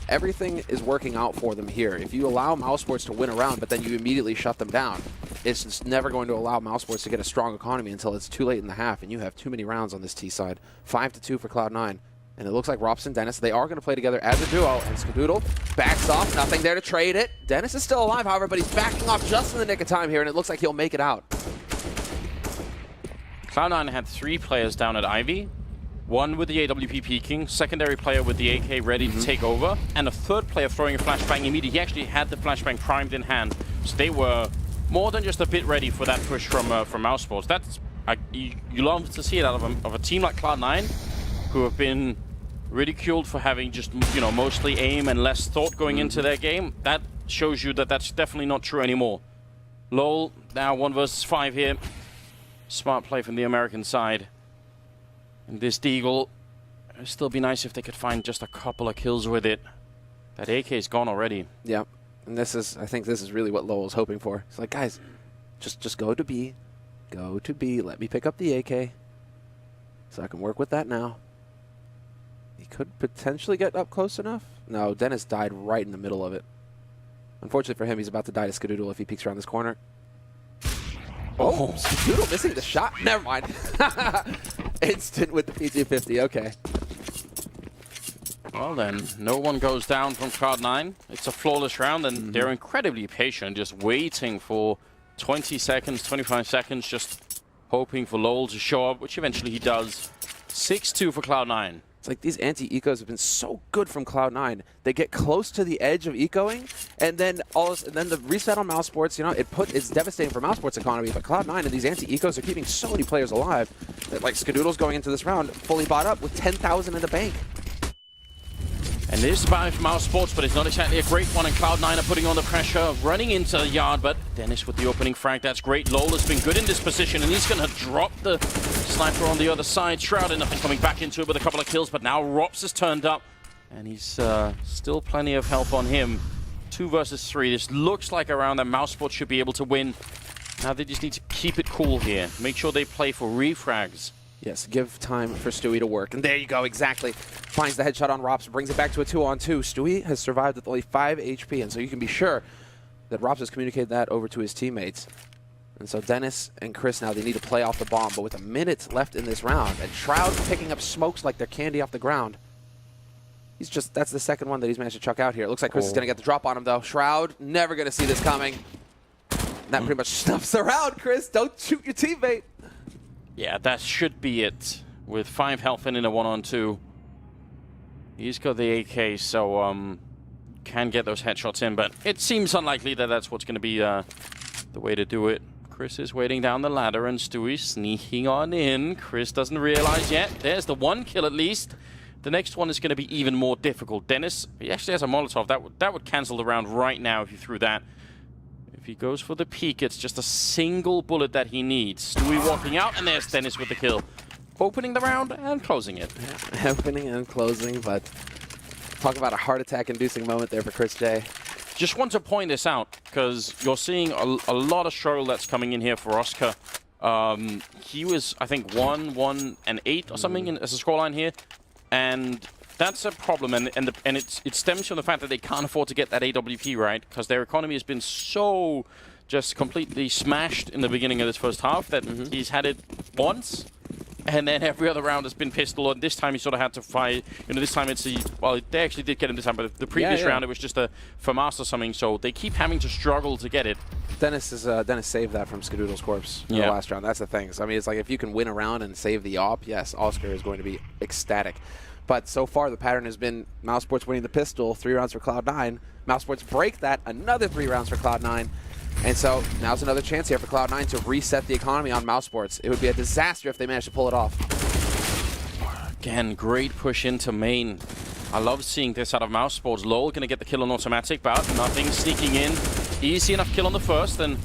everything is working out for them here. If you allow Mousesports to win a round, but then you immediately shut them down, it's just never going to allow Mousesports to get a strong economy until it's too late in the half, and you have too many rounds on this T side. 5-2 for Cloud9. And it looks like Ropz and Dennis, they are going to play together as a duo. And Skadoodle backs off, nothing there to trade it. Dennis is still alive, however, but he's backing off just in the nick of time here, and it looks like he'll make it out. Cloud9 had 3 players down at Ivy, 1 with the AWP peeking, secondary player with the AK ready to take over, and a 3rd player throwing a flashbang immediately. He actually had the flashbang primed in hand, so they were more than just a bit ready for that push from Mousesports. That's you love to see it out of a team like Cloud9, who have been ridiculed for having just, you know, mostly aim and less thought going into their game. That shows you that that's definitely not true anymore. Lol, now 1 versus 5 here. Smart play from the American side. And this Deagle, it'd still be nice if they could find just a couple of kills with it. That AK's gone already. Yeah, and I think this is really what Lowell's hoping for. It's like, guys, just go to B. Go to B. Let me pick up the AK. So I can work with that now. He could potentially get up close enough. No, Dennis died right in the middle of it. Unfortunately for him, he's about to die to Skadoodle if he peeks around this corner. Oh, Skadoodle missing the shot. Never mind. Instant with the PG50. Okay. Well then, no one goes down from Cloud9. It's a flawless round, and they're incredibly patient, just waiting for 20 seconds, 25 seconds, just hoping for Lowell to show up, which eventually he does. 6-2 for Cloud9. It's like these anti-ecos have been so good from Cloud9. They get close to the edge of ecoing, and then the reset on Mousesports, you know, it's devastating for Mousesports economy, but Cloud9 and these anti-ecos are keeping so many players alive that, like, Skadoodle's going into this round fully bought up with 10,000 in the bank. And it is a buy for Mousesports, but it's not exactly a great one, and Cloud9 are putting on the pressure, running into the yard, but Dennis with the opening frag, that's great. Lowell has been good in this position, and he's going to drop the sniper on the other side. Shroud and nothing coming back into it with a couple of kills, but now ropz has turned up, and he's still plenty of help on him. 2 versus 3. This looks like a round that Mousesports should be able to win. Now they just need to keep it cool here. Make sure they play for refrags. Yes, give time for Stewie to work. And there you go, exactly. Finds the headshot on ropz, brings it back to a 2-on-2. Stewie has survived with only 5 HP, and so you can be sure that ropz has communicated that over to his teammates. And so Dennis and Chris now, they need to play off the bomb, but with a minute left in this round, and Shroud picking up smokes like they're candy off the ground. That's the second one that he's managed to chuck out here. It looks like Chris is going to get the drop on him, though. Shroud, never going to see this coming. And that pretty much snuffs the round, Chris. Don't shoot your teammate. Yeah, that should be it. With 5 health and in a 1-on-2. He's got the AK, so can get those headshots in, but it seems unlikely that that's what's going to be the way to do it. Chris is waiting down the ladder, and Stewie sneaking on in. Chris doesn't realize yet. There's the 1 kill at least. The next one is going to be even more difficult. Dennis, he actually has a Molotov. That would cancel the round right now if you threw that. If he goes for the peek, it's just a single bullet that he needs. Stewie walking out, and there's Dennis with the kill. Opening the round and closing it. Yeah, opening and closing, but talk about a heart attack-inducing moment there for Chris J. Just want to point this out, because you're seeing a lot of struggle that's coming in here for Oscar. He was, I think, 1, 1, and 8 or something as a scoreline here, and that's a problem, and it stems from the fact that they can't afford to get that AWP right, because their economy has been so just completely smashed in the beginning of this first half that he's had it once, and then every other round has been pistol, and this time he sort of had to fight. You know, this time it's well, they actually did get him this time, but the previous round it was just a FAMAS or something, so they keep having to struggle to get it. Dennis saved that from Skadoodle's corpse in the last round. That's the thing. So, I mean, it's like if you can win a round and save the op, yes, Oscar is going to be ecstatic. But so far, the pattern has been Mousesports winning the pistol, 3 rounds for Cloud9. Mousesports break that, another 3 rounds for Cloud9. And so now's another chance here for Cloud9 to reset the economy on Mousesports. It would be a disaster if they managed to pull it off. Again, great push into main. I love seeing this out of Mousesports. Lowell going to get the kill on automatic, but nothing sneaking in. Easy enough kill on the first, and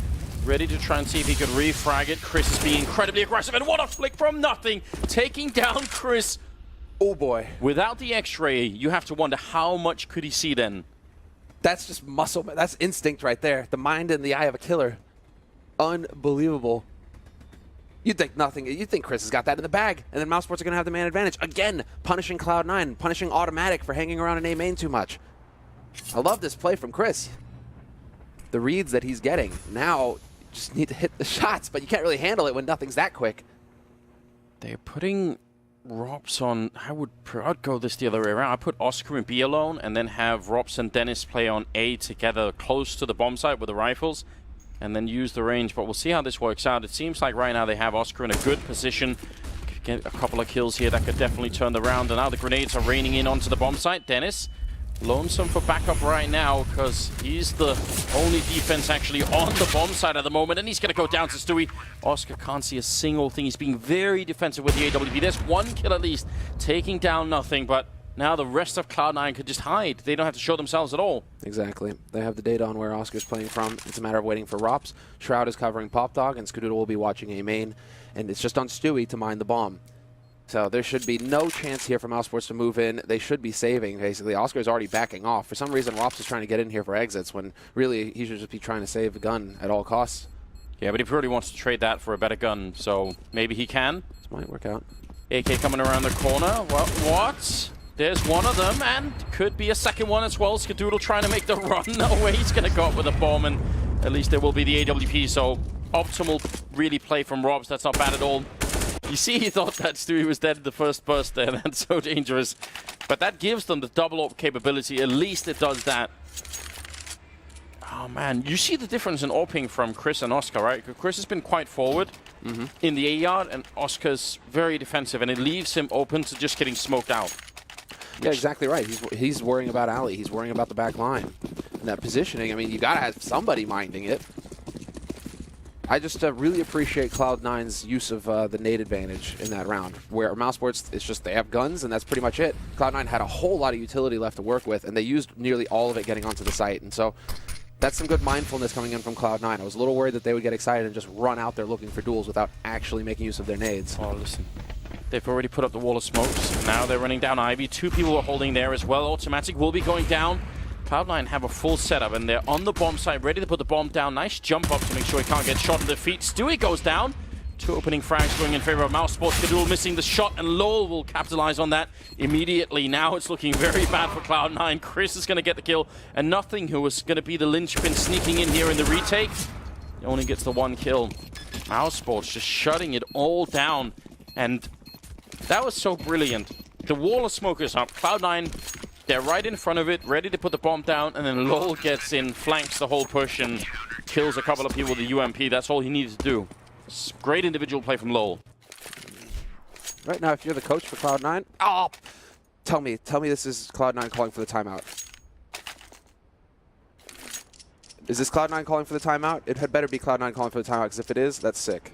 ready to try and see if he could refrag it. Chris is being incredibly aggressive, and what a flick from nothing. Taking down Chris. Oh boy. Without the X-ray, you have to wonder how much could he see then? That's just muscle. That's instinct right there. The mind and the eye of a killer. Unbelievable. You'd think nothing. You'd think Chris has got that in the bag, and then Mousesports are going to have the man advantage. Again, punishing Cloud9, punishing Automatic for hanging around in A main too much. I love this play from Chris. The reads that he's getting. Now, you just need to hit the shots, but you can't really handle it when nothing's that quick. They're putting ropz on. I'd go this the other way around. I put Oscar and B alone, and then have ropz and Dennis play on A together close to the bomb site with the rifles, and then use the range. But we'll see how this works out. It seems like right now they have Oscar in a good position. Could get a couple of kills here that could definitely turn the round. And now the grenades are raining in onto the bomb site. Dennis, lonesome for backup right now, because he's the only defense actually on the bomb site at the moment, and he's going to go down to Stewie. Oscar can't see a single thing. He's being very defensive with the AWP. There's 1 kill at least, taking down nothing, but now the rest of Cloud9 could just hide. They don't have to show themselves at all. Exactly. They have the data on where Oscar's playing from. It's a matter of waiting for ropz. Shroud is covering Pop Dog, and Skadoodle will be watching A main, and it's just on Stewie to mine the bomb. So there should be no chance here for Mousesports to move in. They should be saving, basically. Oscar's already backing off. For some reason, ropz is trying to get in here for exits when really he should just be trying to save the gun at all costs. Yeah, but he really wants to trade that for a better gun, so maybe he can. This might work out. AK coming around the corner. Well, what? There's one of them, and could be a second one as well. Skadoodle trying to make the run. No way he's going to go up with a bomb, and at least there will be the AWP, so optimal really play from ropz. That's not bad at all. You see, he thought that Stewie was dead in the first burst there. That's so dangerous. But that gives them the double AWP capability. At least it does that. Oh man, you see the difference in AWPing from Chris and Oscar, right? Chris has been quite forward in the A yard, and Oscar's very defensive, and it leaves him open to just getting smoked out. Yeah, exactly right. He's worrying about alley. He's worrying about the back line. And that positioning, I mean, you got to have somebody minding it. I just really appreciate Cloud9's use of the nade advantage in that round, where Mousesports, it's just they have guns, and that's pretty much it. Cloud9 had a whole lot of utility left to work with, and they used nearly all of it getting onto the site. And so that's some good mindfulness coming in from Cloud9. I was a little worried that they would get excited and just run out there looking for duels without actually making use of their nades. Oh, listen. They've already put up the wall of smokes. Now they're running down Ivy. 2 people are holding there as well. Automatic will be going down. Cloud9 have a full setup, and they're on the bomb site, ready to put the bomb down. Nice jump up to make sure he can't get shot in the feet. Stewie goes down. 2 opening frags going in favor of Mousesports. Kadul missing the shot, and Lowell will capitalize on that immediately. Now it's looking very bad for Cloud9. Chris is going to get the kill, and Nothing, who was going to be the linchpin sneaking in here in the retake, he only gets the 1 kill. Mousesports just shutting it all down, and that was so brilliant. The wall of smoke is up. Cloud9, they're right in front of it, ready to put the bomb down, and then Lowell gets in, flanks the whole push, and kills a couple of people with the UMP. That's all he needed to do. Great individual play from Lowell. Right now, if you're the coach for Cloud9, oh, tell me this is Cloud9 calling for the timeout. Is this Cloud9 calling for the timeout? It had better be Cloud9 calling for the timeout, because if it is, that's sick.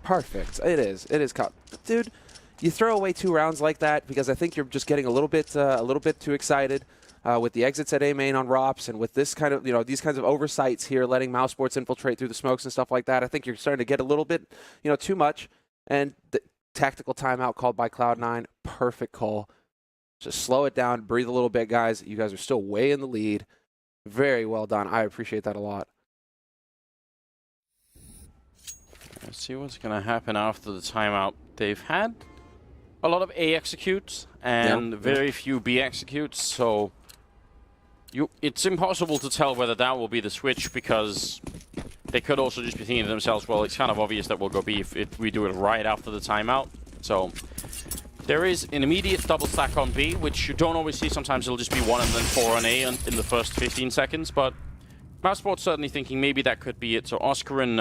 Perfect. It is. It is. Dude, you throw away 2 rounds like that because I think you're just getting a little bit too excited with the exits at A main on ropz, and with this kind of, these kinds of oversights here, letting Mousesports infiltrate through the smokes and stuff like that. I think you're starting to get a little bit, too much. And the tactical timeout called by Cloud9, perfect call. Just slow it down, breathe a little bit, guys. You guys are still way in the lead. Very well done. I appreciate that a lot. Let's see what's going to happen after the timeout. They've had a lot of A executes and very few B executes, so it's impossible to tell whether that will be the switch, because they could also just be thinking to themselves, well, it's kind of obvious that we'll go B if we do it right after the timeout. So there is an immediate double stack on B, which you don't always see. Sometimes it'll just be 1 and then 4 on A in the first 15 seconds, but Mousesports certainly thinking maybe that could be it. So Oscar and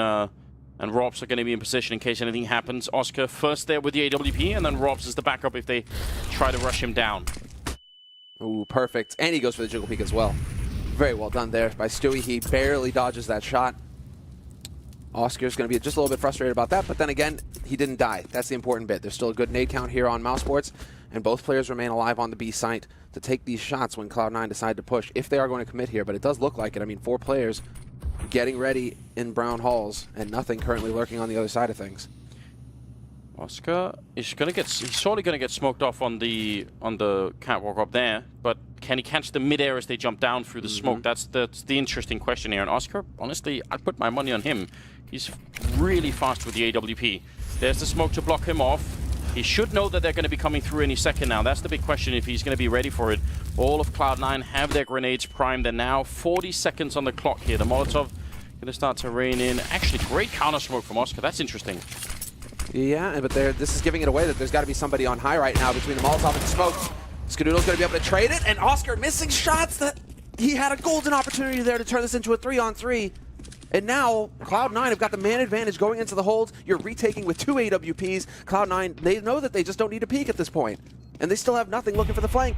ropz are going to be in position in case anything happens. Oscar first there with the AWP, and then ropz is the backup if they try to rush him down. Ooh, perfect. And he goes for the jiggle peek as well. Very well done there by Stewie. He barely dodges that shot. Oscar's going to be just a little bit frustrated about that, but then again, he didn't die. That's the important bit. There's still a good nade count here on Mousesports, and both players remain alive on the B site to take these shots when Cloud9 decide to push, if they are going to commit here, but it does look like it. I mean, 4 players getting ready in brown halls, and Nothing currently lurking on the other side of things. Oscar is he's surely going to get smoked off on the catwalk up there, but can he catch the mid-air as they jump down through the smoke? That's the interesting question here. And Oscar, honestly, I'd put my money on him. He's really fast with the AWP. There's the smoke to block him off. He should know that they're going to be coming through any second now. That's the big question, if he's going to be ready for it. All of Cloud9 have their grenades primed. They're now 40 seconds on the clock here. The Molotov going to start to rain in. Actually, great counter smoke from Oscar. That's interesting. Yeah, but this is giving it away that there's got to be somebody on high right now between the Molotov and the smoke. Skadoodle's going to be able to trade it, and Oscar missing shots that he had a golden opportunity there to turn this into a 3-on-3. And now, Cloud9 have got the man advantage going into the hold. You're retaking with 2 AWPs. Cloud9, they know that they just don't need to peek at this point. And they still have Nothing looking for the flank.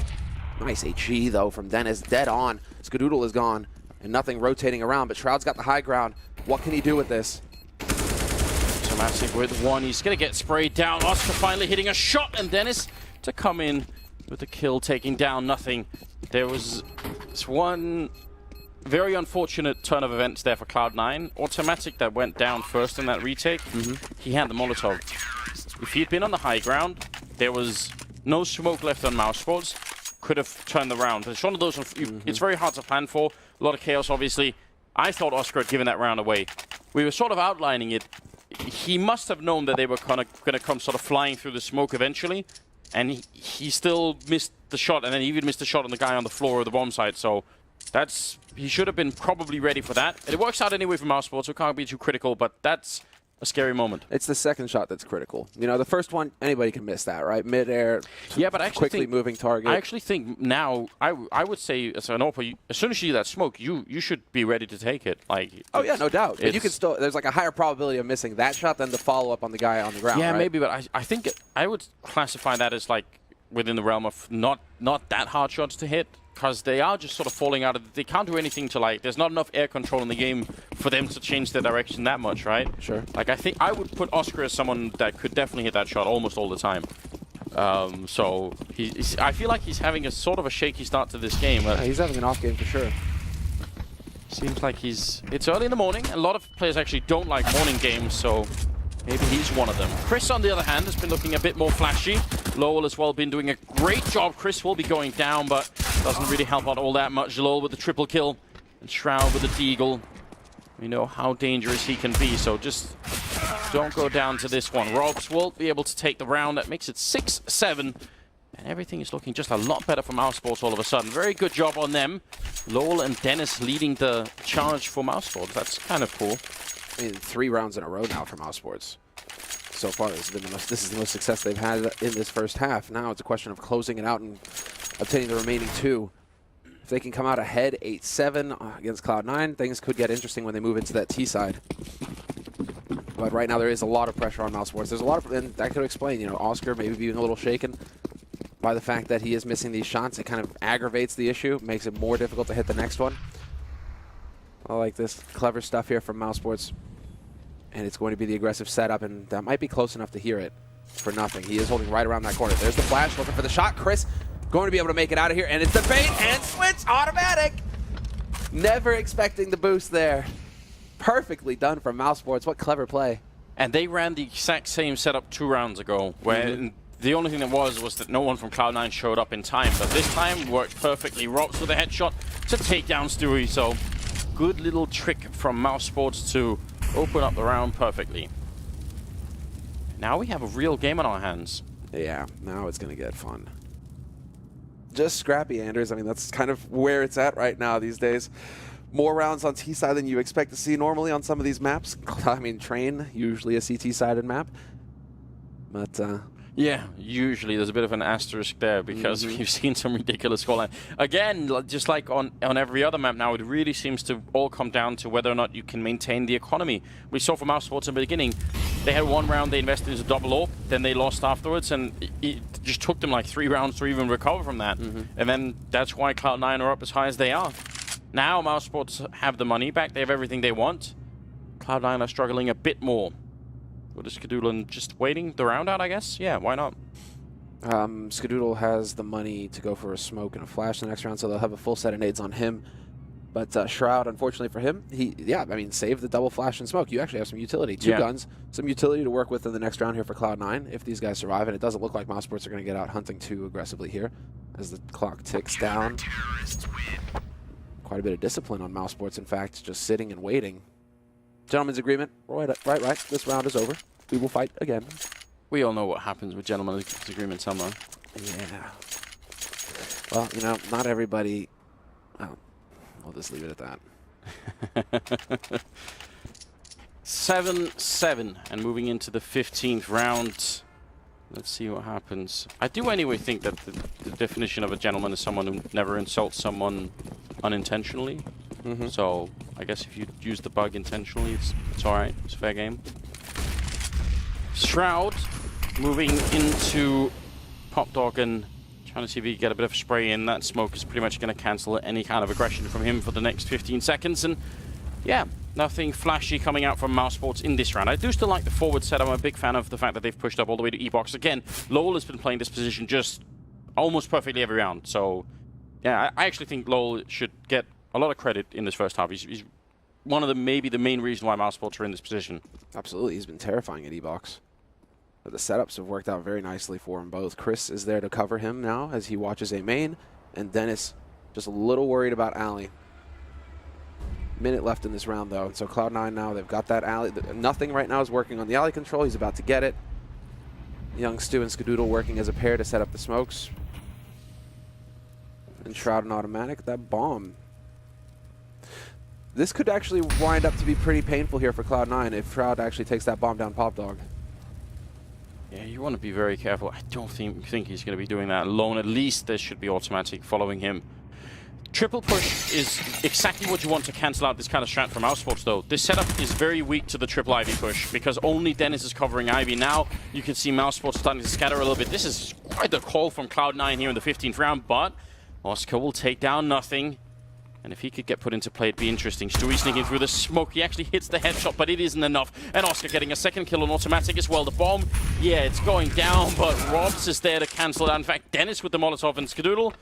Nice HE, though, from Dennis. Dead on. Skadoodle is gone. And Nothing rotating around, but Shroud's got the high ground. What can he do with this? Automatic with 1. He's going to get sprayed down. Oscar finally hitting a shot, and Dennis to come in with the kill, taking down Nothing. There was this one very unfortunate turn of events there for Cloud9. Automatic that went down first in that retake. He had the Molotov. If he had been on the high ground, there was no smoke left on Mousesports. Could have turned the round. But it's one of those, it's very hard to plan for. A lot of chaos, obviously. I thought Oscar had given that round away. We were sort of outlining it. He must have known that they were going to come sort of flying through the smoke eventually. And he still missed the shot, and then he even missed the shot on the guy on the floor of the bomb site. So he should have been probably ready for that. And it works out anyway for Mousesports, so can't be too critical, but that's a scary moment. It's the second shot that's critical. You know, the first one, anybody can miss that, right? Mid-air, Yeah, but I actually quickly think, moving target. I actually think now, I would say, as an AWP, as soon as you see that smoke, you should be ready to take it. Like, oh, yeah, no doubt. But you can it's- still, there's like a higher probability of missing that shot than the follow-up on the guy on the ground, Yeah, right? maybe, but I think I would classify that as like within the realm of not that hard shots to hit, because they are just sort of falling out of. They can't do anything to like. There's not enough air control in the game for them to change their direction that much, right? Sure. Like I think I would put Oscar as someone that could definitely hit that shot almost all the time. So I feel like he's having a sort of a shaky start to this game. Yeah, he's having an off game for sure. Seems like it's early in the morning. A lot of players actually don't like morning games, so maybe he's one of them. Chris, on the other hand, has been looking a bit more flashy. Lowell as well been doing a great job. Chris will be going down, but doesn't really help out all that much. Lowell with the triple kill, and Shroud with the deagle. We know how dangerous he can be, so just don't go down to this one. ropz will be able to take the round. That makes it 6-7. And everything is looking just a lot better for Mousesports all of a sudden. Very good job on them. Lowell and Dennis leading the charge for Mousesports. That's kind of cool. I mean, 3 rounds in a row now for Mousesports. So far, this is the most success they've had in this first half. Now it's a question of closing it out and obtaining the remaining 2. If they can come out ahead 8-7 against Cloud9, things could get interesting when they move into that T side. But right now there is a lot of pressure on Mousesports. There's a lot of, and that could explain, you know, Oscar maybe being a little shaken by the fact that he is missing these shots. It kind of aggravates the issue, makes it more difficult to hit the next one. I like this clever stuff here from Mousesports. And it's going to be the aggressive setup, and that might be close enough to hear it for nothing. He is holding right around that corner. There's the flash, looking for the shot. Chris going to be able to make it out of here, and it's the bait and switch automatic. Never expecting the boost there. Perfectly done from Mousesports. What clever play. And they ran the exact same setup 2 rounds ago, where the only thing that was that no one from Cloud9 showed up in time. But this time worked perfectly. ropz with a headshot to take down Stewie. So good little trick from Mousesports to open up the round perfectly. Now we have a real game on our hands. Yeah, now it's going to get fun. Just scrappy, Anders. I mean, that's kind of where it's at right now these days. More rounds on T-side than you expect to see normally on some of these maps. I mean, Train, usually a CT-sided map. But, yeah, usually there's a bit of an asterisk there because we've seen some ridiculous scoreline. Again, just like on every other map now, it really seems to all come down to whether or not you can maintain the economy. We saw from Mousesports in the beginning, they had 1 round they invested into double AWP, then they lost afterwards, and it just took them like 3 rounds to even recover from that. And then that's why Cloud9 are up as high as they are. Now Mousesports have the money back, they have everything they want. Cloud9 are struggling a bit more. What is Skadoodle just waiting the round out, I guess? Yeah, why not? Skadoodle has the money to go for a smoke and a flash the next round, so they'll have a full set of nades on him. But Shroud, unfortunately for him, save the double flash and smoke. You actually have some utility. 2 guns, some utility to work with in the next round here for Cloud9 if these guys survive, and it doesn't look like Mousesports are going to get out hunting too aggressively here as the clock ticks down. Quite a bit of discipline on Mousesports, in fact, just sitting and waiting. Gentleman's agreement. Right. This round is over. We will fight again. We all know what happens with gentlemen's agreement somewhere. Yeah. Well, you know, not everybody... Well, we'll just leave it at that. 7-7, and moving into the 15th round. Let's see what happens. I do anyway think that the definition of a gentleman is someone who never insults someone unintentionally. So I guess if you use the bug intentionally, it's all right. It's fair game. Shroud moving into Pop Dog and trying to see if he can get a bit of spray in. That smoke is pretty much going to cancel any kind of aggression from him for the next 15 seconds. And yeah, nothing flashy coming out from Mousesports in this round. I do still like the forward set. I'm a big fan of the fact that they've pushed up all the way to E-box. Again, Lowell has been playing this position just almost perfectly every round. So yeah, I actually think Lowell should get a lot of credit in this first half. He's one of maybe the main reason why Mousesports are in this position. Absolutely, he's been terrifying at E-box. But the setups have worked out very nicely for him both. Chris is there to cover him now as he watches A main, and Dennis just a little worried about Alley. Minute left in this round though, and so Cloud9 now, they've got that Alley. Nothing right now is working on the Alley control. He's about to get it. Young Stu and Skadoodle working as a pair to set up the smokes. And Shroud and automatic, that bomb. This could actually wind up to be pretty painful here for Cloud9 if Shroud actually takes that bomb down Pop Dog. Yeah, you want to be very careful. I don't think he's going to be doing that alone. At least there should be automatic following him. Triple push is exactly what you want to cancel out this kind of strat from Mousesports, though. This setup is very weak to the triple Ivy push because only Dennis is covering Ivy. Now you can see Mousesports starting to scatter a little bit. This is quite the call from Cloud9 here in the 15th round, but Oscar will take down nothing. And if he could get put into play, it'd be interesting. Stewie sneaking through the smoke. He actually hits the headshot, but it isn't enough. And Oscar getting a second kill on automatic as well. The bomb, yeah, it's going down, but ropz is there to cancel it out. In fact, Dennis with the Molotov and Skadoodle,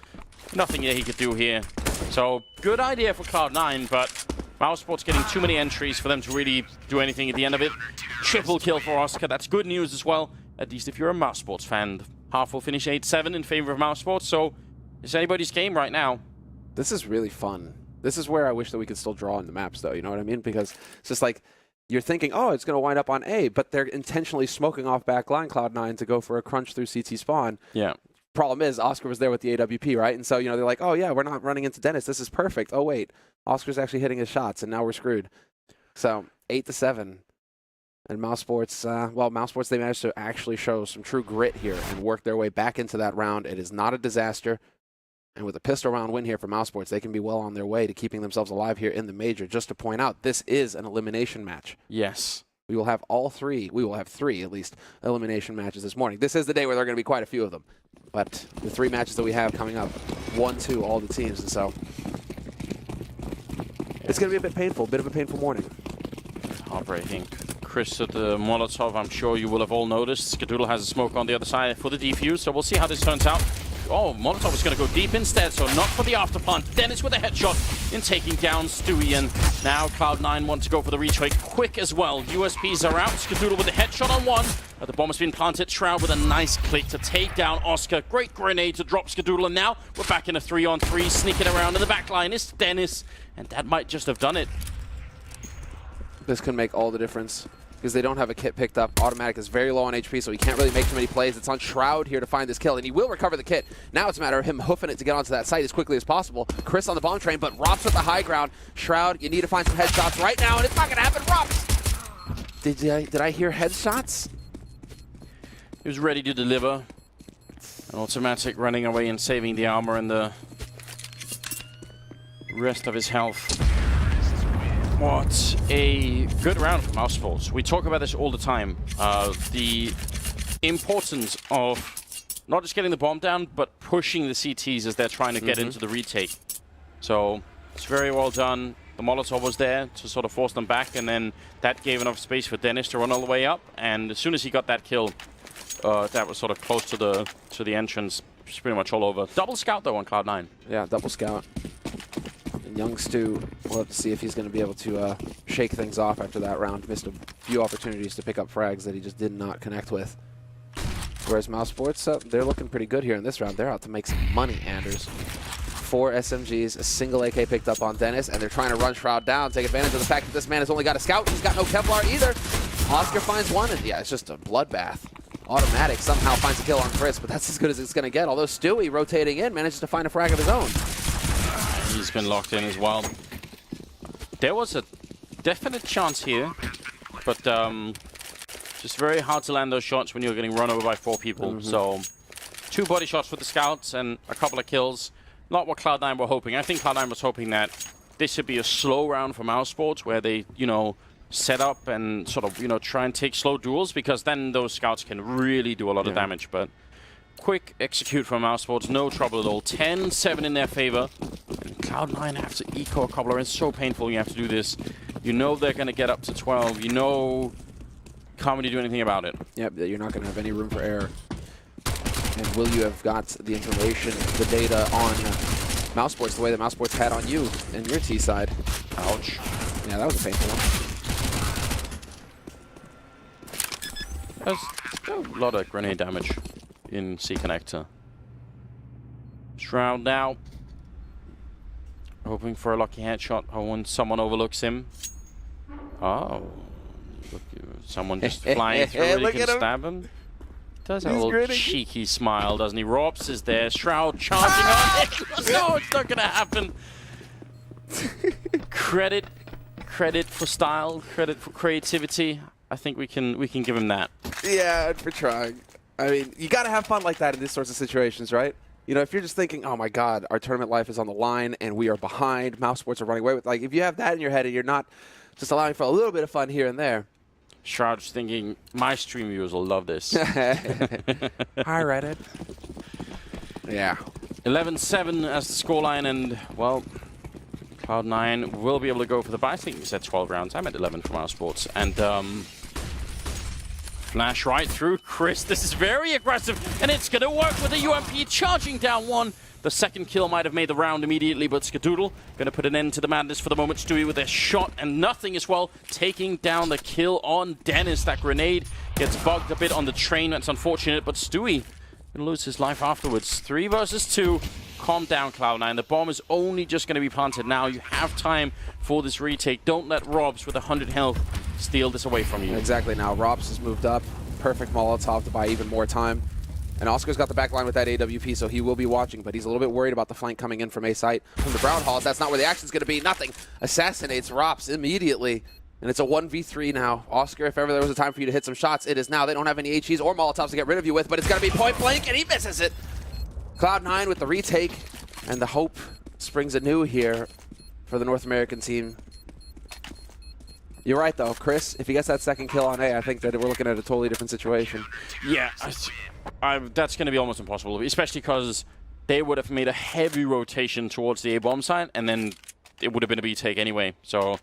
nothing that he could do here. So, good idea for Cloud9, but Mousesports getting too many entries for them to really do anything at the end of it. Triple kill for Oscar. That's good news as well, at least if you're a Mousesports fan. Half will finish 8-7 in favor of Mousesports, so it's anybody's game right now. This is really fun. This is where I wish that we could still draw in the maps, though. You know what I mean? Because it's just like you're thinking, oh, it's going to wind up on A, but they're intentionally smoking off backline Cloud9 to go for a crunch through CT spawn. Yeah. Problem is, Oscar was there with the AWP, right? And so, you know, they're like, oh, yeah, we're not running into Dennis. This is perfect. Oh, wait. Oscar's actually hitting his shots, and now we're screwed. So, 8-7. And Mousesports, well, Mousesports, they managed to actually show some true grit here and work their way back into that round. It is not a disaster. And with a pistol round win here for Mousesports, they can be well on their way to keeping themselves alive here in the Major. Just to point out, this is an elimination match. Yes. We will have three, at least, elimination matches this morning. This is the day where there are going to be quite a few of them. But the 3 matches that we have coming up, 1-2, all the teams. And so it's going to be a bit painful, bit of a painful morning. Heartbreaking. Chris at the Molotov, I'm sure you will have all noticed. Skadoodle has a smoke on the other side for the defuse, so we'll see how this turns out. Oh, Molotov is going to go deep instead, so not for the after plant. Dennis with a headshot in taking down Stewie, and now Cloud9 want to go for the retake quick as well. USPs are out. Skadoodle with a headshot on one. But the bomb has been planted. Shroud with a nice click to take down Oscar. Great grenade to drop Skadoodle, and now we're back in a 3-on-3. Sneaking around in the back line is Dennis, and that might just have done it. This can make all the difference, because they don't have a kit picked up. Automatic is very low on HP, so he can't really make too many plays. It's on Shroud here to find this kill, and he will recover the kit. Now it's a matter of him hoofing it to get onto that site as quickly as possible. Chris on the bomb train, but ropz at the high ground. Shroud, you need to find some headshots right now, and it's not going to happen. ropz! Did I hear headshots? He was ready to deliver. An automatic running away and saving the armor and the rest of his health. What a good round for Mousesports. We talk about this all the time. The importance of not just getting the bomb down, but pushing the CTs as they're trying to get into the retake. So it's very well done. The Molotov was there to sort of force them back, and then that gave enough space for Dennis to run all the way up. And as soon as he got that kill, that was sort of close to the entrance. It's pretty much all over. Double scout though on Cloud9. Yeah, double scout. Young Stu, we'll have to see if he's going to be able to shake things off after that round. Missed a few opportunities to pick up frags that he just did not connect with. Whereas Mousesports, they're looking pretty good here in this round. They're out to make some money, Anders. 4 SMGs, a single AK picked up on Dennis, and they're trying to run Shroud down, take advantage of the fact that this man has only got a scout. He's got no Kevlar either. Oscar finds one, and yeah, it's just a bloodbath. Automatic somehow finds a kill on Chris, but that's as good as it's going to get. Although Stewie, rotating in, manages to find a frag of his own. He's been locked in as well. There was a definite chance here, but just very hard to land those shots when you're getting run over by 4 people. So 2 body shots for the scouts and a couple of kills. Not what Cloud9 were hoping. I think Cloud9 was hoping that this should be a slow round for Mousesports, where they, you know, set up and sort of, you know, try and take slow duels, because then those scouts can really do a lot of damage. But quick execute from Mousesports, no trouble at all. 10-7 in their favor. And Cloud9 have to eco a couple. It's so painful when you have to do this. You know they're going to get up to 12. You know, can't really do anything about it. Yep, you're not going to have any room for error. And will you have got the information, the data on Mousesports the way that Mousesports had on you and your T side? Ouch. Yeah, that was a painful one. There's a lot of grenade damage in C connector. Shroud now. Hoping for a lucky headshot when someone overlooks him. Oh. Look, someone just flying through and he can stab him. Does have a little cheeky smile, doesn't he? ropz is there. Shroud charging on it. No, it's not going to happen. Credit credit for style, credit for creativity. I think we can give him that. Yeah, for trying. I mean, you got to have fun like that in these sorts of situations, right? You know, if you're just thinking, oh my God, our tournament life is on the line and we are behind, Mousesports are running away with, like, if you have that in your head and you're not just allowing for a little bit of fun here and there. Shroud's thinking, my stream viewers will love this. Hi, Reddit. Yeah. 11-7 as the scoreline, and, well, Cloud9 will be able to go for the buy. I think you said 12 rounds. I meant 11 for Mousesports. And, flash right through Chris. This is very aggressive, and it's going to work with the UMP charging down one. The second kill might have made the round immediately, but Skadoodle going to put an end to the madness for the moment. Stewie with a shot and nothing as well, taking down the kill on Dennis. That grenade gets bugged a bit on the train. That's unfortunate, but Stewie going to lose his life afterwards. 3 versus 2. Calm down, Cloud9. The bomb is only just going to be planted now. You have time for this retake. Don't let ropz with 100 health steal this away from you. Exactly. Now ropz has moved up. Perfect Molotov to buy even more time. And Oscar's got the back line with that AWP, so he will be watching, but he's a little bit worried about the flank coming in from A site. From the Brown Halls, that's not where the action's going to be. Nothing. Assassinates ropz immediately. And it's a 1v3 now. Oscar, if ever there was a time for you to hit some shots, it is now. They don't have any HEs or Molotovs to get rid of you with, but it's going to be point blank, and he misses it. Cloud9 with the retake, and the hope springs anew here for the North American team. You're right, though, Chris. If he gets that second kill on A, I think that we're looking at a totally different situation. Yeah, that's going to be almost impossible, especially because they would have made a heavy rotation towards the A-bomb side, and then it would have been a B-take anyway. So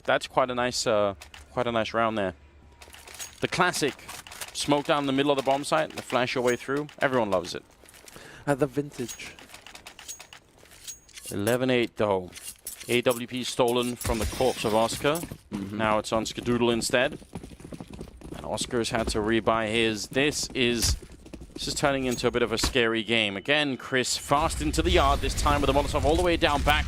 that's quite a nice round there. The classic smoke down the middle of the bomb site, the flash your way through. Everyone loves it. The vintage. 11-8 though. AWP stolen from the corpse of Oscar. Now it's on Skadoodle instead. And Oscar's had to rebuy his. This is turning into a bit of a scary game. Again, Chris fast into the yard, this time with the Molotov all the way down back.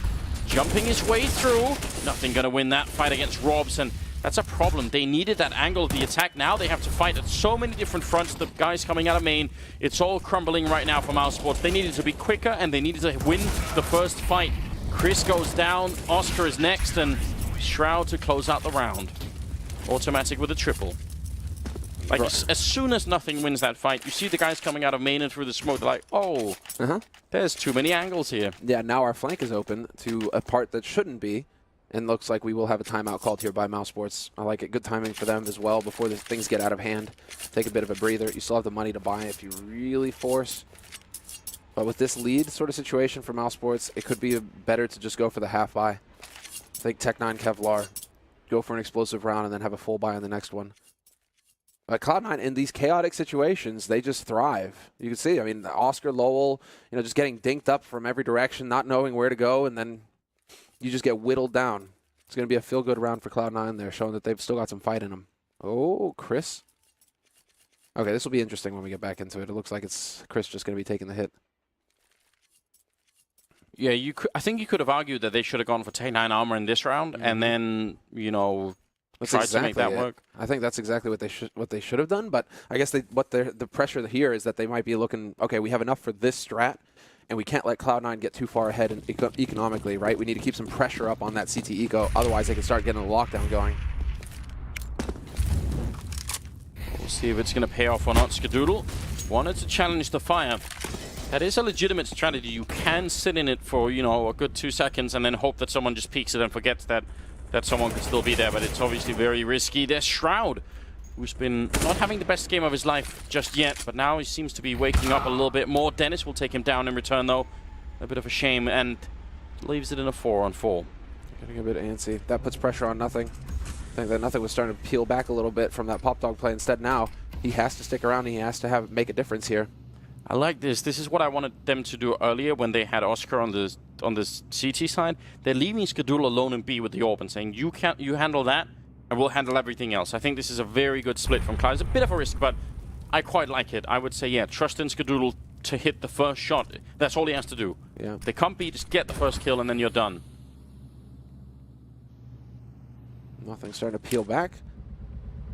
Jumping his way through. Nothing going to win that fight against ropz, and that's a problem. They needed that angle of the attack. Now they have to fight at so many different fronts. The guys coming out of main, it's all crumbling right now for Mousesports. They needed to be quicker, and they needed to win the first fight. Chris goes down, Oscar is next, and Shroud to close out the round. Automatic with a triple. Like, as soon as nothing wins that fight, you see the guys coming out of main and through the smoke, they're like, oh, there's too many angles here. Yeah, now our flank is open to a part that shouldn't be, and looks like we will have a timeout called here by Mousesports. I like it. Good timing for them as well before things get out of hand. Take a bit of a breather. You still have the money to buy if you really force. But with this lead sort of situation for Mousesports, it could be better to just go for the half buy. I think Tech9 Kevlar, go for an explosive round and then have a full buy on the next one. But Cloud9, in these chaotic situations, they just thrive. You can see, I mean, Oscar, Lowell, you know, just getting dinked up from every direction, not knowing where to go, and then you just get whittled down. It's going to be a feel-good round for Cloud9 there, showing that they've still got some fight in them. Oh, Chris. Okay, this will be interesting when we get back into it. It looks like it's Chris just going to be taking the hit. Yeah, I think you could have argued that they should have gone for Tech9 armor in this round, and then, you know, tried to make that work. I think that's exactly what they should have done. But I guess the pressure here is that they might be looking, okay, we have enough for this strat, and we can't let Cloud9 get too far ahead economically, right? We need to keep some pressure up on that CT eco, otherwise they can start getting a lockdown going. We'll see if it's going to pay off or not. Skadoodle wanted to challenge the fire. That is a legitimate strategy. You can sit in it for, you know, a good 2 seconds and then hope that someone just peeks it and forgets that someone could still be there, but it's obviously very risky. There's Shroud, who's been not having the best game of his life just yet, but now he seems to be waking up a little bit more. Dennis will take him down in return, though. A bit of a shame, and leaves it in a 4-on-4. Getting a bit antsy. That puts pressure on Nothing. I think that Nothing was starting to peel back a little bit from that pop dog play. Instead, now he has to stick around and he has to make a difference here. I like this. This is what I wanted them to do earlier when they had Oscar on the CT side. They're leaving Skadoodle alone in B with the orb and saying, you handle that, and we'll handle everything else. I think this is a very good split from Cloud. It's a bit of a risk, but I quite like it. I would say, yeah, trust in Skadoodle to hit the first shot. That's all he has to do. Yeah. If they can't beat, just get the first kill, and then you're done. Nothing starting to peel back.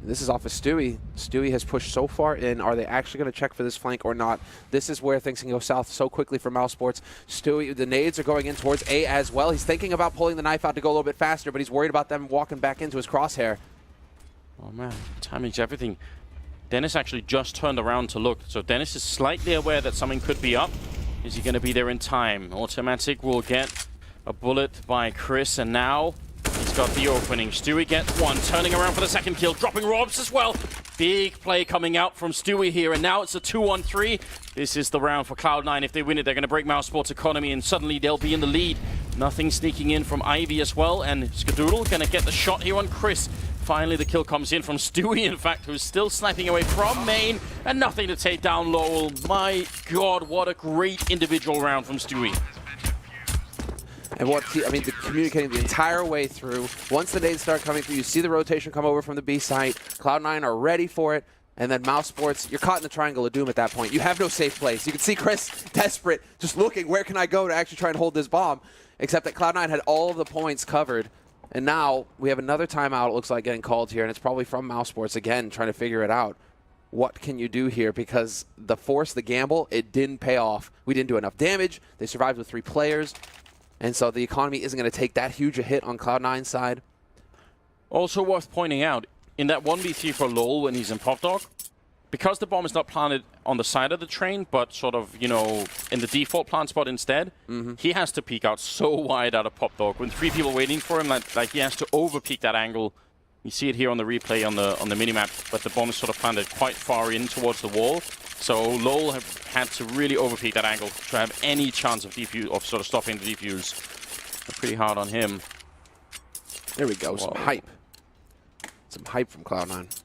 This is off of Stewie. Stewie has pushed so far in. Are they actually going to check for this flank or not? This is where things can go south so quickly for Mousesports. Stewie, the nades are going in towards A as well. He's thinking about pulling the knife out to go a little bit faster, but he's worried about them walking back into his crosshair. Oh man, timing's everything. Dennis actually just turned around to look, so Dennis is slightly aware that something could be up. Is he going to be there in time? Automatic will get a bullet by Chris, and now he's got the opening. Stewie gets one, turning around for the second kill, dropping ropz as well. Big play coming out from Stewie here, and now it's a 2-on-3. This is the round for Cloud9. If they win it, they're going to break Mousesports' economy, and suddenly they'll be in the lead. Nothing sneaking in from Ivy as well, and Skadoodle going to get the shot here on Chris. Finally, the kill comes in from Stewie, in fact, who's still sniping away from main, and nothing to take down Lowell. My God, what a great individual round from Stewie. And what I mean, communicating the entire way through. Once the nades start coming through, you see the rotation come over from the B site. Cloud9 are ready for it. And then Mousesports, you're caught in the triangle of doom at that point. You have no safe place. You can see Chris desperate, just looking, where can I go to actually try and hold this bomb? Except that Cloud9 had all of the points covered. And now we have another timeout, it looks like, getting called here. And it's probably from Mousesports again, trying to figure it out. What can you do here? Because the force, the gamble, it didn't pay off. We didn't do enough damage. They survived with 3 players. And so the economy isn't going to take that huge a hit on Cloud9's side. Also worth pointing out, in that 1v3 for Lowell when he's in Pop Dog, because the bomb is not planted on the side of the train, but sort of, you know, in the default plant spot instead, he has to peek out so wide out of Pop Dog. When 3 people waiting for him, like he has to over-peek that angle. You see it here on the replay on the minimap, but the bomb is sort of planted quite far in towards the wall. So Lowell have had to really overpeak that angle to have any chance of defuse, of sort of stopping the defuse. Pretty hard on him. There we go, some hype. Some hype from Cloud9.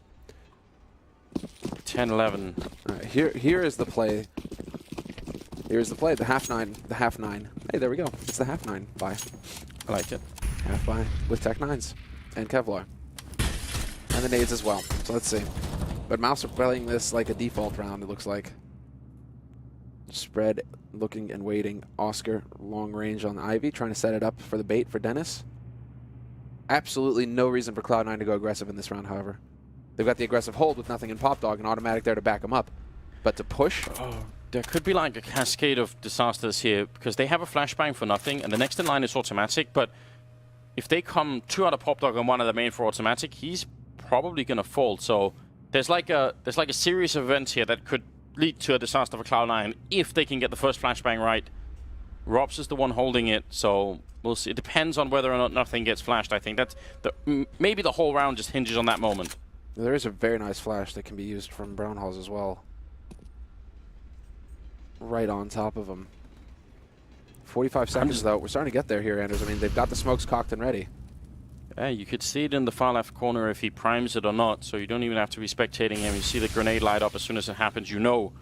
10-11. All right, here is the play. Here's the play, the half nine. Hey, there we go. It's the half 9 buy. I like it. Half buy with Tech 9s and Kevlar. And the nades as well. So let's see. But Mouse are playing this like a default round, it looks like. Spread, looking and waiting. Oscar, long range on Ivy, trying to set it up for the bait for Dennis. Absolutely no reason for Cloud9 to go aggressive in this round, however. They've got the aggressive hold with nothing in Pop Dog and automatic there to back them up. But to push... There could be like a cascade of disasters here, because they have a flashbang for nothing, and the next in line is automatic, but if they come 2 out of Pop Dog and 1 out of the main for automatic, he's probably going to fold. So there's like a series of events here that could lead to a disaster for Cloud9 if they can get the first flashbang right. ropz is the one holding it, so we'll see. It depends on whether or not nothing gets flashed, I think. That's maybe the whole round just hinges on that moment. There is a very nice flash that can be used from Brown Halls as well. Right on top of him. 45 seconds, though. We're starting to get there here, Anders. I mean, they've got the smokes cocked and ready. Yeah, you could see it in the far left corner if he primes it or not, so you don't even have to be spectating him. You see the grenade light up as soon as it happens. You know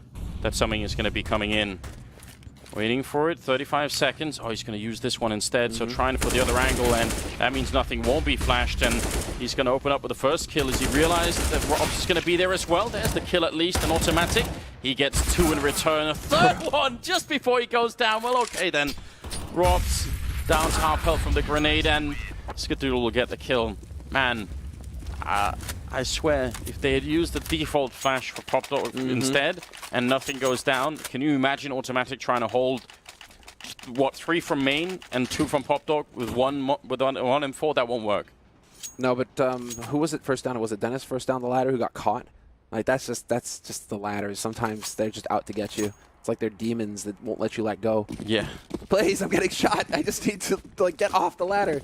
that something is going to be coming in. Waiting for it, 35 seconds. Oh, he's going to use this one instead, so trying for the other angle, and that means nothing won't be flashed, and he's going to open up with the first kill as he realized that ropz is going to be there as well. There's the kill at least, an automatic. He gets 2 in return, a third one just before he goes down. Well, okay then. ropz down to half health from the grenade, and Skadoodle will get the kill. Man, I swear, if they had used the default flash for Pop Dog instead, and nothing goes down, can you imagine automatic trying to hold, what, 3 from main and 2 from Pop Dog with one M4? That won't work. No, but who was it first down? Was it Dennis first down the ladder who got caught? Like that's just the ladders. Sometimes they're just out to get you. It's like they're demons that won't let you let go. Yeah. Please, I'm getting shot. I just need to like get off the ladder.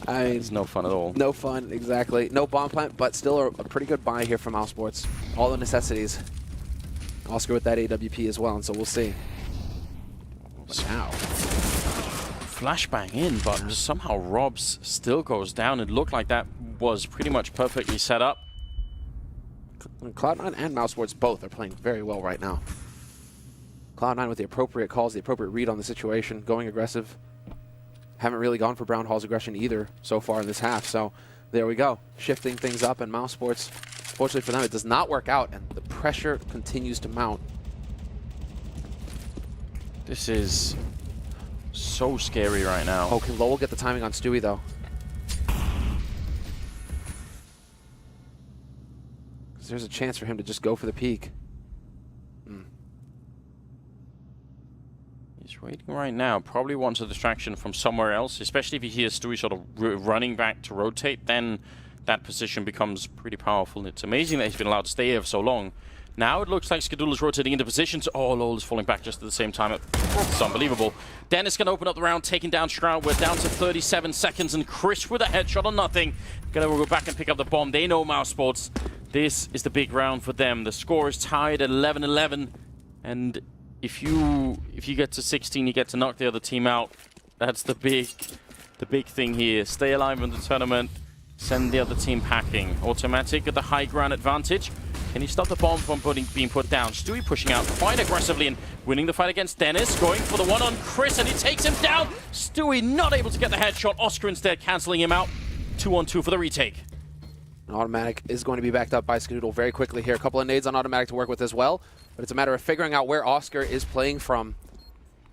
It's no fun at all. No fun, exactly. No bomb plant, but still a pretty good buy here from Mousesports. All the necessities. Oscar with that AWP as well, and so we'll see. Wow. Flashbang in, but somehow ropz still goes down. It looked like that was pretty much perfectly set up. Cloud9 and Mousesports both are playing very well right now. Cloud9 with the appropriate calls, the appropriate read on the situation, going aggressive. Haven't really gone for Brown Hall's aggression either so far in this half, so there we go. Shifting things up, and Mousesports, fortunately for them, it does not work out, and the pressure continues to mount. This is so scary right now. Oh, can Lowell get the timing on Stewie, though? there's a chance for him to just go for the peak. He's waiting right now. Probably wants a distraction from somewhere else, especially if he hears Stewie sort of running back to rotate. Then that position becomes pretty powerful. It's amazing that he's been allowed to stay here for so long. Now it looks like Skadoodle is rotating into positions. Oh, LOL is falling back just at the same time. It's unbelievable. Dennis going to open up the round, taking down Shroud. We're down to 37 seconds, and Chris with a headshot on nothing. Going to go back and pick up the bomb. They know Mousesports. This is the big round for them. The score is tied at 11-11, and if you get to 16, you get to knock the other team out. That's the big thing here. Stay alive in the tournament. Send the other team packing. Automatic at the high ground advantage. Can he stop the bomb from being put down? Stewie pushing out quite aggressively and winning the fight against Dennis. Going for the one on Chris, and he takes him down. Stewie not able to get the headshot. Oscar instead cancelling him out. 2-on-2 for the retake. An automatic is going to be backed up by Skadoodle very quickly here. A couple of nades on automatic to work with as well. But it's a matter of figuring out where Oscar is playing from,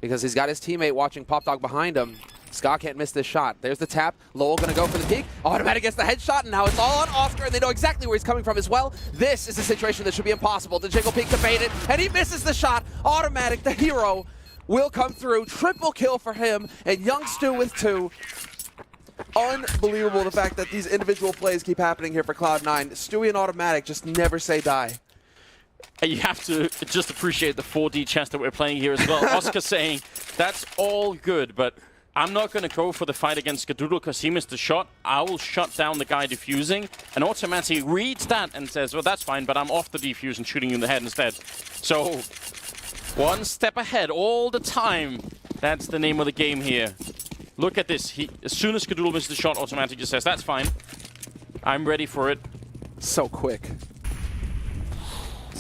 because he's got his teammate watching Pop Dog behind him. Ska can't miss this shot. There's the tap. Lowell going to go for the peek. Automatic gets the headshot, and now it's all on Oscar, and they know exactly where he's coming from as well. This is a situation that should be impossible. The jiggle peek to bait it, and he misses the shot. Automatic, the hero, will come through. Triple kill for him, and Young Stu with 2. Unbelievable the fact that these individual plays keep happening here for Cloud9. Stewie and Automatic just never say die. You have to just appreciate the 4D chess that we're playing here as well. Oscar saying, that's all good, but I'm not going to go for the fight against Skadoodle because he missed the shot. I will shut down the guy defusing. And Automatic reads that and says, well, that's fine, but I'm off the defuse and shooting you in the head instead. So, one step ahead all the time. That's the name of the game here. Look at this. As soon as Skadoodle misses the shot, Automatic just says, that's fine. I'm ready for it. So quick.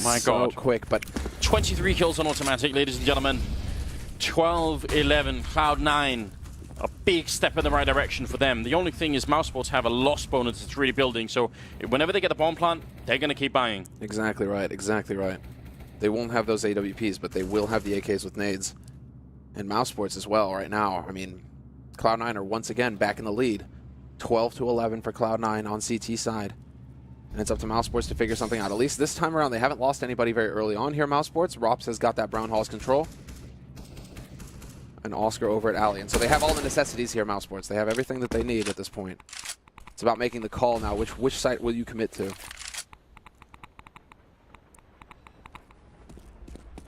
My God. So quick, but 23 kills on Automatic, ladies and gentlemen. 12-11, Cloud9. A big step in the right direction for them. The only thing is Mousesports have a loss bonus that's really building, so whenever they get the bomb plant, they're going to keep buying. Exactly right, exactly right. They won't have those AWPs, but they will have the AKs with nades. And Mousesports as well right now. I mean, Cloud9 are once again back in the lead. 12-11 for Cloud9 on CT side. And it's up to Mousesports to figure something out. At least this time around, they haven't lost anybody very early on here, Mousesports. ropz has got that Brown Hall's control. And Oscar over at Alley. And so they have all the necessities here, Mousesports. They have everything that they need at this point. It's about making the call now. Which site will you commit to?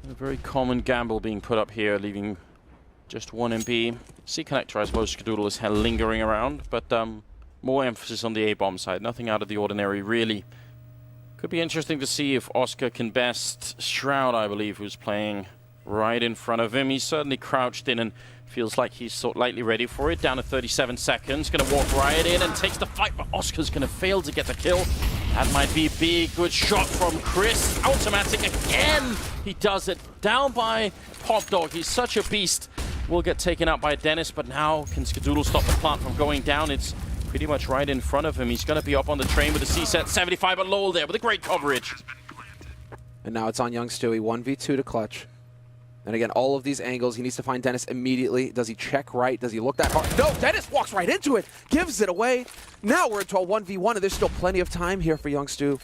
A very common gamble being put up here, leaving just one in B. C connector, I suppose Skadoodle is lingering around, but more emphasis on the A-bomb side. Nothing out of the ordinary, really. Could be interesting to see if Oscar can best Shroud, I believe, who's playing right in front of him. He's certainly crouched in and feels like he's slightly ready for it. Down to 37 seconds. Going to walk right in and takes the fight, but Oscar's going to fail to get the kill. That might be a big, good shot from Chris. Automatic again. He does it. Down by Pop Dog. He's such a beast. Will get taken out by Dennis, but now can Skadoodle stop the plant from going down? It's pretty much right in front of him. He's going to be up on the train with a C-set 75 at Lowell there with a great coverage. And now it's on Young Stewie. 1v2 to clutch. And again, all of these angles, he needs to find Dennis immediately. Does he check right? Does he look that hard? No, Dennis walks right into it, gives it away. Now we're into a 1v1, and there's still plenty of time here for Young Stu.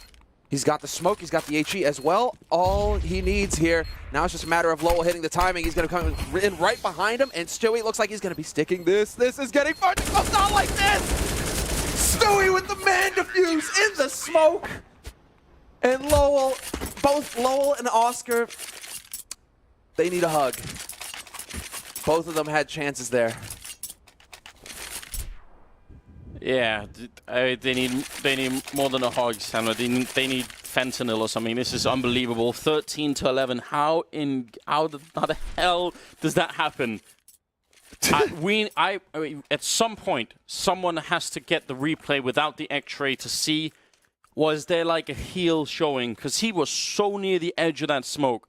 He's got the smoke, he's got the HE as well. All he needs here, now it's just a matter of Lowell hitting the timing. He's going to come in right behind him, and Stewie looks like he's going to be sticking this. This is getting far too close, not like this! Stewie with the man defuse in the smoke! And Lowell, both Lowell and Oscar, they need a hug. Both of them had chances there. Yeah, they need more than a hug, Sandra. They need fentanyl or something. This is unbelievable. 13-11. How the hell does that happen? I mean, at some point, someone has to get the replay without the X-ray to see, was there like a heel showing? Because he was so near the edge of that smoke.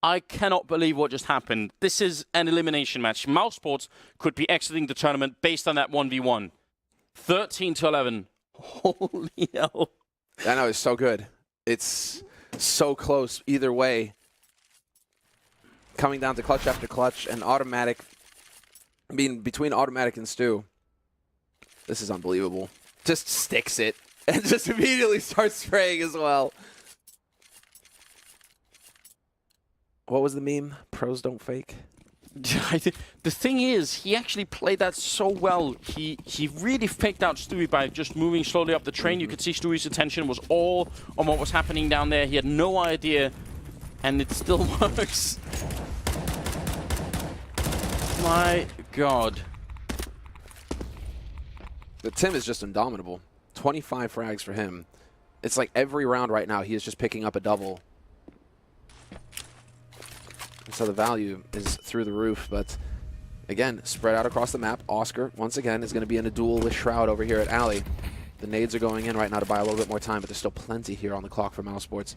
I cannot believe what just happened. This is an elimination match. Mousesports could be exiting the tournament based on that 1v1. 13-11. Holy hell. I know, it's so good. It's so close either way. Coming down to clutch after clutch and automatic. I mean, between automatic and Stu, this is unbelievable. Just sticks it and just immediately starts spraying as well. What was the meme? Pros don't fake. The thing is, he actually played that so well. He really faked out Stewie by just moving slowly up the train. You could see Stewie's attention was all on what was happening down there. He had no idea, and it still works. My God. The Tim is just indomitable. 25 frags for him. It's like every round right now, he is just picking up a double. So the value is through the roof, but again, spread out across the map. Oscar, once again, is going to be in a duel with Shroud over here at Alley. The nades are going in right now to buy a little bit more time, but there's still plenty here on the clock for Mousesports.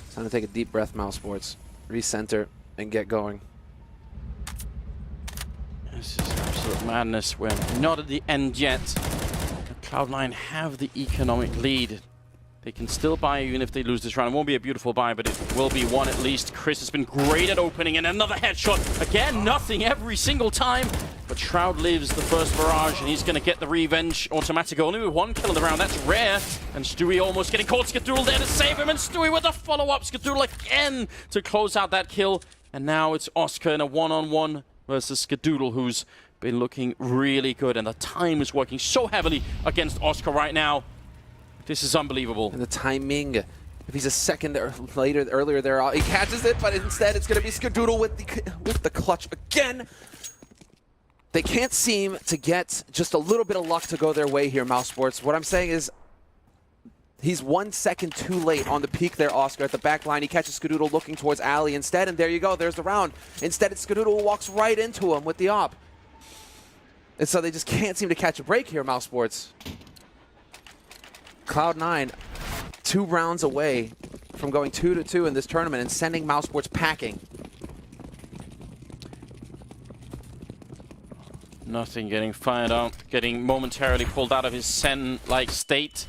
It's time to take a deep breath, Mousesports. Recenter and get going. This is absolute madness. We're not at the end yet. Cloud9 have the economic lead. They can still buy even if they lose this round. It won't be a beautiful buy, but it will be one at least. Chris has been great at opening, and another headshot. Again, nothing every single time. But Shroud lives the first barrage, and he's going to get the revenge. Automatic only with 1 kill in the round. That's rare. And Stewie almost getting caught. Skadoodle there to save him, and Stewie with a follow-up. Skadoodle again to close out that kill. And now it's Oscar in a one-on-one versus Skadoodle, who's been looking really good. And the time is working so heavily against Oscar right now. This is unbelievable. And the timing, if he's a second or earlier there, he catches it, but instead it's going to be Skadoodle with the clutch again. They can't seem to get just a little bit of luck to go their way here, Mousesports. What I'm saying is he's 1 second too late on the peak there, Oscar, at the back line. He catches Skadoodle looking towards Alley instead, and there you go. There's the round. Instead, it's Skadoodle who walks right into him with the op. And so they just can't seem to catch a break here, Mousesports. Cloud9, 2 rounds away from going 2-2 in this tournament and sending Mousesports packing. Nothing getting fired up, getting momentarily pulled out of his Zen-like state.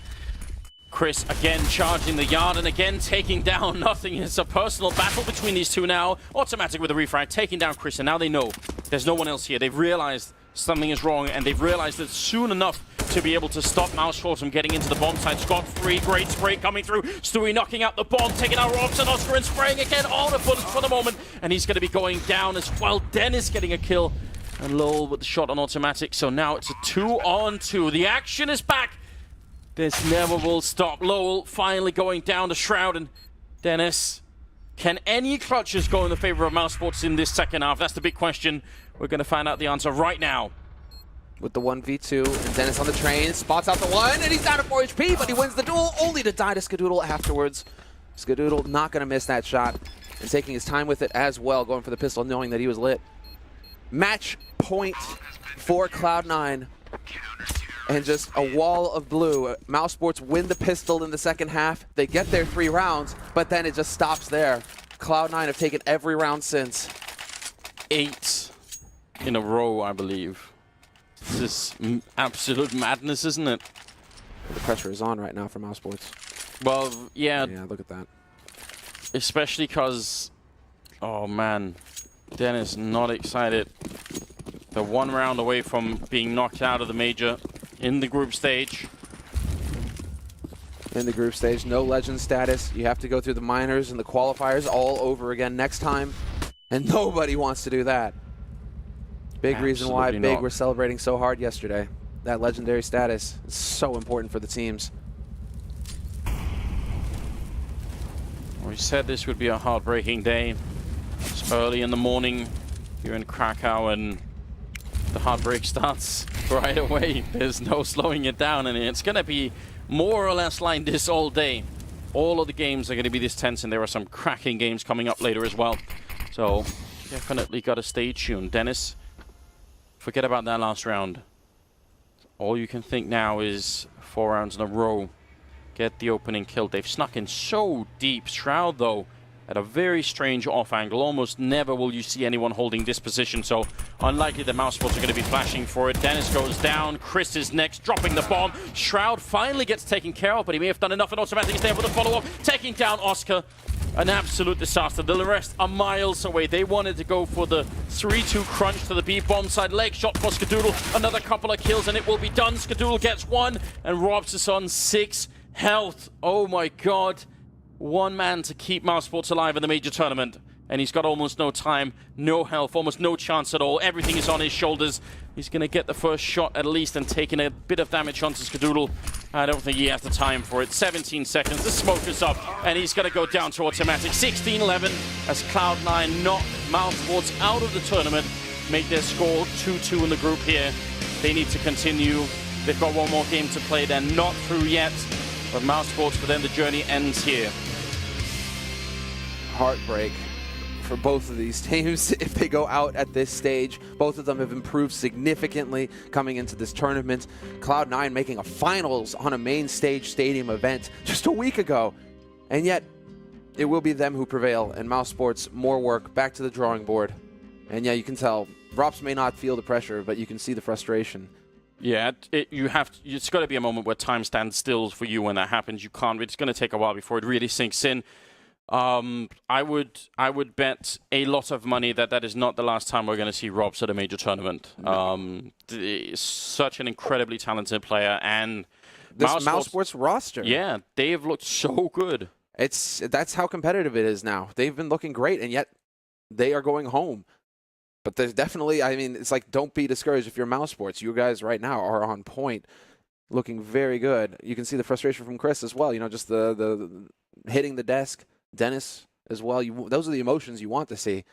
Chris again charging the yard and again taking down Nothing. It's a personal battle between these two now. Automatic with a refrag, taking down Chris, and now they know there's no one else here. They've realized something is wrong, and they've realized it soon enough to be able to stop Mousesports from getting into the bomb site. Scot-free, great spray coming through. Stewie knocking out the bomb, taking out ropz, and Oscar and spraying again. All the bullets for the moment, and he's going to be going down as well. Dennis getting a kill, and Lowell with the shot on automatic. So now it's a 2-on-2. The action is back. This never will stop. Lowell finally going down to Shroud, and Dennis. Can any clutches go in the favor of Mousesports in this second half? That's the big question. We're going to find out the answer right now. With the 1v2, and Dennis on the train, spots out the one, and he's down to 4 HP, but he wins the duel, only to die to Skadoodle afterwards. Skadoodle not going to miss that shot, and taking his time with it as well, going for the pistol, knowing that he was lit. Match point for Cloud9, and just a wall of blue. Mousesports win the pistol in the second half. They get their 3 rounds, but then it just stops there. Cloud9 have taken every round since. 8 in a row, I believe. This is absolute madness, isn't it? The pressure is on right now for Mousesports. Well, yeah. Yeah, look at that. Especially because, oh man, Dennis not excited. They're 1 round away from being knocked out of the major in the group stage. In the group stage, no legend status. You have to go through the minors and the qualifiers all over again next time. And nobody wants to do that. Big reason why Big were celebrating so hard yesterday. That legendary status is so important for the teams. We said this would be a heartbreaking day. It's early in the morning here in Krakow, and the heartbreak starts right away. There's no slowing it down, and it's going to be more or less like this all day. All of the games are going to be this tense, and there are some cracking games coming up later as well. So definitely got to stay tuned. Dennis, forget about that last round. All you can think now is 4 rounds in a row. Get the opening kill. They've snuck in so deep. Shroud, though, at a very strange off angle. Almost never will you see anyone holding this position, so unlikely the Mousesports are going to be flashing for it. Dennis goes down. Chris is next, dropping the bomb. Shroud finally gets taken care of, but he may have done enough, and automatic is there for the follow-up. Taking down Oscar. An absolute disaster. The rest are miles away. They wanted to go for the 3-2 crunch to the B bomb side. Leg shot for Skadoodle. Another couple of kills, and it will be done. Skadoodle gets 1, and ropz is on 6 health. Oh my god. one man to keep Mousesports alive in the major tournament. And he's got almost no time, no health, almost no chance at all. Everything is on his shoulders. He's going to get the first shot at least and taking a bit of damage onto Skadoodle. I don't think he has the time for it. 17 seconds, the smoke is up, and he's going to go down to automatic. 16-11 as Cloud9 knock Mousesports out of the tournament, make their score 2-2 in the group here. They need to continue. They've got one more game to play. They're not through yet, but Mousesports, for them, the journey ends here. Heartbreak for both of these teams if they go out at this stage. Both of them have improved significantly coming into this tournament. Cloud9 making a finals on a main stage stadium event just a week ago, and yet it will be them who prevail, and Mousesports more work, back to the drawing board. And yeah, you can tell ropz may not feel the pressure, but you can see the frustration. Yeah, it's got to be a moment where time stands still for you when that happens. You can't. It's going to take a while before it really sinks in. I would bet a lot of money that is not the last time we're going to see ropz at a major tournament. No. Such an incredibly talented player, and this Mousesports roster. Yeah, they have looked so good. That's how competitive it is now. They've been looking great, and yet they are going home. But there's definitely, I mean, it's like, don't be discouraged if you're Mousesports. You guys right now are on point, looking very good. You can see the frustration from Chris as well. You know, just the hitting the desk. Dennis as well. Those are the emotions you want to see.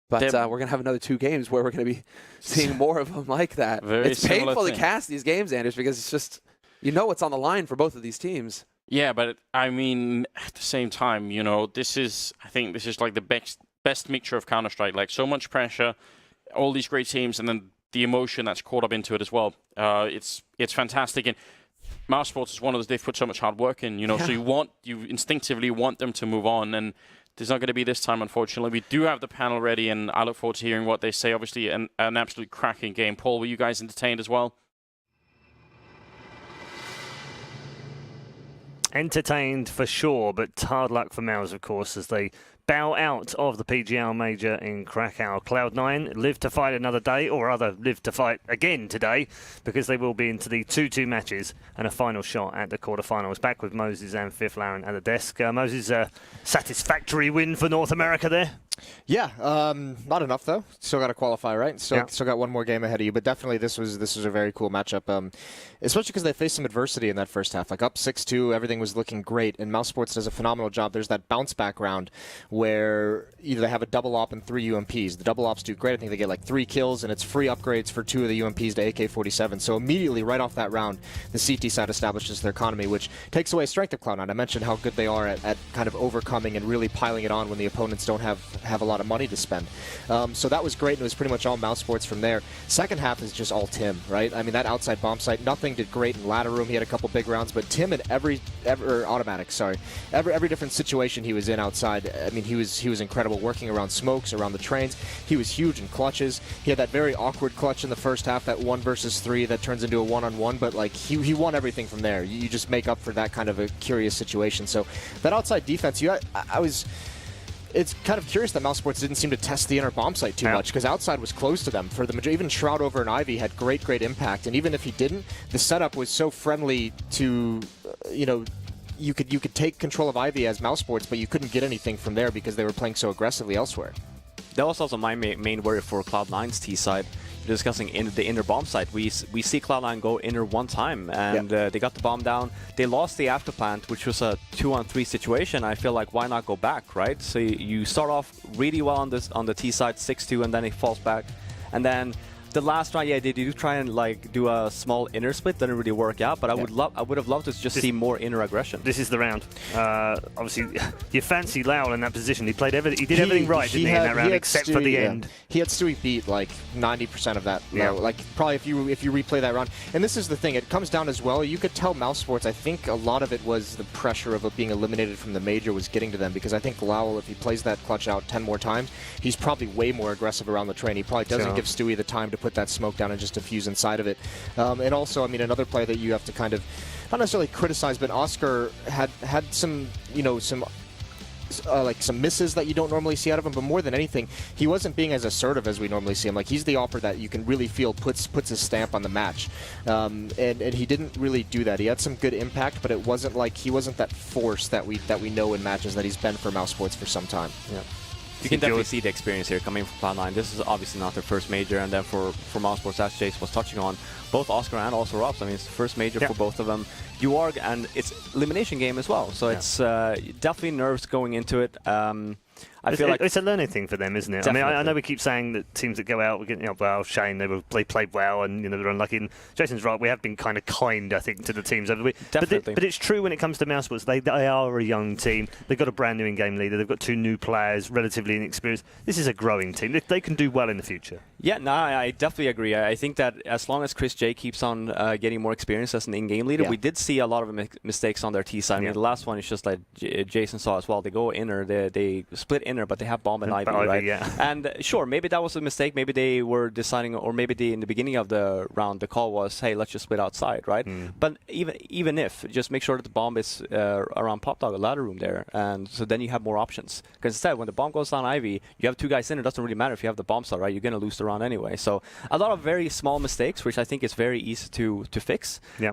But we're going to have another 2 games where we're going to be seeing more of them like that. It's painful to cast these games, Anders, because it's just, you know what's on the line for both of these teams. Yeah, but I mean, at the same time, you know, I think this is like the best mixture of Counter-Strike. Like, so much pressure, all these great teams, and then the emotion that's caught up into it as well. It's fantastic. And Mousesports is one of those, they've put so much hard work in, you know, so you instinctively want them to move on, and there's not going to be this time, unfortunately. We do have the panel ready, and I look forward to hearing what they say. Obviously, an absolute cracking game. Paul, were you guys entertained as well? Entertained for sure, but hard luck for mouz, of course, as they bow out of the PGL Major in Krakow. Cloud9 live to fight another day, or rather live to fight again today, because they will be into the 2-2 matches and a final shot at the quarterfinals. Back with Moses and Fifth Laren at the desk. Moses, a satisfactory win for North America there? Yeah, not enough though. Still got to qualify, right? Still got one more game ahead of you. But definitely, this was a very cool matchup, especially because they faced some adversity in that first half. Like up 6-2, everything was looking great, and Mousesports does a phenomenal job. There's that bounce back round where either they have a double op and 3 UMPs. The double ops do great. I think they get like 3 kills, and it's free upgrades for 2 of the UMPs to AK-47. So immediately, right off that round, the CT side establishes their economy, which takes away strength of Cloud9. I mentioned how good they are at kind of overcoming and really piling it on when the opponents don't have a lot of money to spend. So that was great, and it was pretty much all Mousesports from there. Second half is just all Tim, right? I mean, that outside bomb site, nothing did great in ladder room. He had a couple big rounds, but Tim in every different situation he was in outside, I mean, he was incredible, working around smokes, around the trains. He was huge in clutches. He had that very awkward clutch in the first half, that 1 versus 3 that turns into a 1-on-1, but like he won everything from there. You just make up for that kind of a curious situation. So that outside defense, it's kind of curious that Mousesports didn't seem to test the inner bomb site too much, because outside was closed to them. For the majority, even Shroud over and Ivy had great impact, and even if he didn't, the setup was so friendly to, you know, you could take control of Ivy as Mousesports, but you couldn't get anything from there because they were playing so aggressively elsewhere. That was also my main worry for Cloud9's T side. Discussing the inner bomb site, we see Cloud9 go inner one time, and they got the bomb down. They lost the after plant, which was a 2-on-3 situation. I feel like, why not go back, right? So you start off really well on the T side, 6-2, and then it falls back, and then the last round, they do try and like do a small inner split. Didn't really work out, but I would have loved to just see more inner aggression. This is the round. Obviously, you fancy Lowell in that position. He did everything right, didn't he, in that round, except for the end. He had Stewie beat like 90% of that. Like probably if you replay that round. And this is the thing. It comes down as well. You could tell Mousesports, I think a lot of it was the pressure of it being eliminated from the major was getting to them, because I think Lowell, if he plays that clutch out 10 more times, he's probably way more aggressive around the train. He probably doesn't give Stewie the time to put that smoke down and just diffuse inside of it. And also, I mean, another player that you have to kind of not necessarily criticize, but Oscar had some, you know, some like some misses that you don't normally see out of him, but more than anything, he wasn't being as assertive as we normally see him. Like, he's the AWPer that you can really feel puts his stamp on the match, and he didn't really do that. He had some good impact, but it wasn't like he wasn't that force that we know in matches that he's been for Mousesports for some time. Yeah. You can definitely see the experience here coming from Cloud9. This is obviously not their first major, and then for Mousesports, as Jace was touching on, both Oscar and also ropz. I mean, it's the first major for both of them. You are, and it's elimination game as well, so it's definitely nerves going into it. I feel like it's a learning thing for them, isn't it? Definitely. I mean, I know we keep saying that teams that go out, we get, well, Shane, they played well, and they're unlucky. And Jason's right, we have been kind of kind, I think, to the teams over the week. Definitely. But it's true when it comes to Mousesports. They are a young team. They've got a brand new in-game leader. They've got 2 new players, relatively inexperienced. This is a growing team. They can do well in the future. Yeah, no, I definitely agree. I think that as long as Chris J keeps on getting more experience as an in-game leader, we did see a lot of mistakes on their T side. I mean, the last one is just like Jason saw as well. They go inner, they split inner, but they have bomb and Ivy, right? Yeah. And sure, maybe that was a mistake. Maybe they were deciding, or maybe in the beginning of the round, the call was, hey, let's just split outside, right? But even if, just make sure that the bomb is around Pop Dog, a ladder room there, and so then you have more options. Because instead, when the bomb goes down Ivy, you have 2 guys in. It doesn't really matter if you have the bomb side, right? You're going to lose the round anyway. So a lot of very small mistakes, which I think is very easy to fix. Yeah.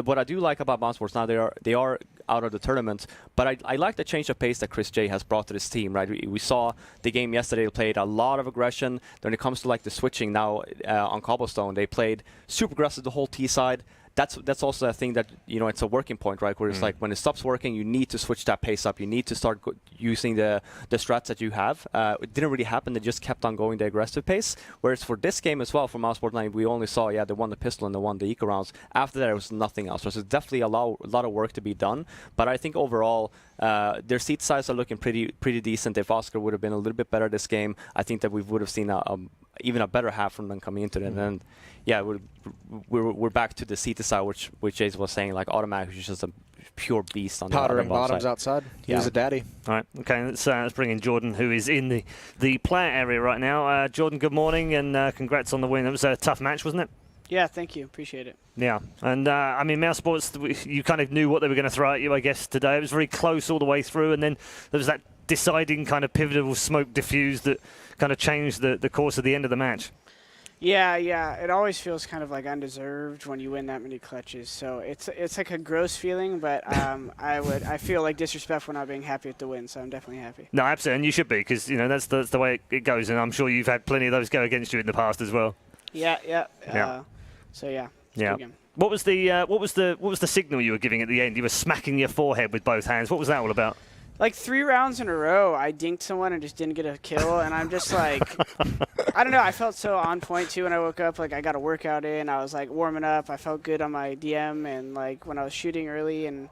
What I do like about Mousesports now, they are out of the tournament, but I like the change of pace that Chris J has brought to this team, right? We saw the game yesterday, they played a lot of aggression. When it comes to like the switching now on Cobblestone, they played super aggressive the whole T side. That's also a thing that, it's a working point, right? Where it's like when it stops working, you need to switch that pace up. You need to start using the strats that you have. It didn't really happen. They just kept on going the aggressive pace. Whereas for this game as well, for Mousesports 9, we only saw, they won the pistol and they won the eco rounds. After that, there was nothing else. So it's definitely a lot of work to be done. But I think overall, their seat size are looking pretty decent. If Oscar would have been a little bit better this game, I think that we would have seen even a better half from them coming into it. And yeah, we're back to the seat side, which Jace was saying, like automatic, which is just a pure beast on Powdering the bottoms side. outside. He was a daddy. All right, okay, let's bring in Jordan, who is in the player area right now. Jordan, good morning, and congrats on the win. It was a tough match, wasn't it? Yeah, thank you. Appreciate it. Yeah, and I mean, Mousesports, you kind of knew what they were going to throw at you, I guess, today. It was very close all the way through, and then there was that deciding kind of pivotal smoke diffuse that kind of changed the course of the end of the match. Yeah. It always feels kind of like undeserved when you win that many clutches. So it's like a gross feeling, but I feel like disrespectful not being happy with the win. So I'm definitely happy. No, absolutely, and you should be, because that's the way it goes, and I'm sure you've had plenty of those go against you in the past as well. Yeah. So yeah. What was the signal you were giving at the end? You were smacking your forehead with both hands. What was that all about? Like 3 rounds in a row, I dinked someone and just didn't get a kill, and I'm just like, I don't know. I felt so on point too when I woke up. Like I got a workout in. I was like warming up. I felt good on my DM, and like when I was shooting early, and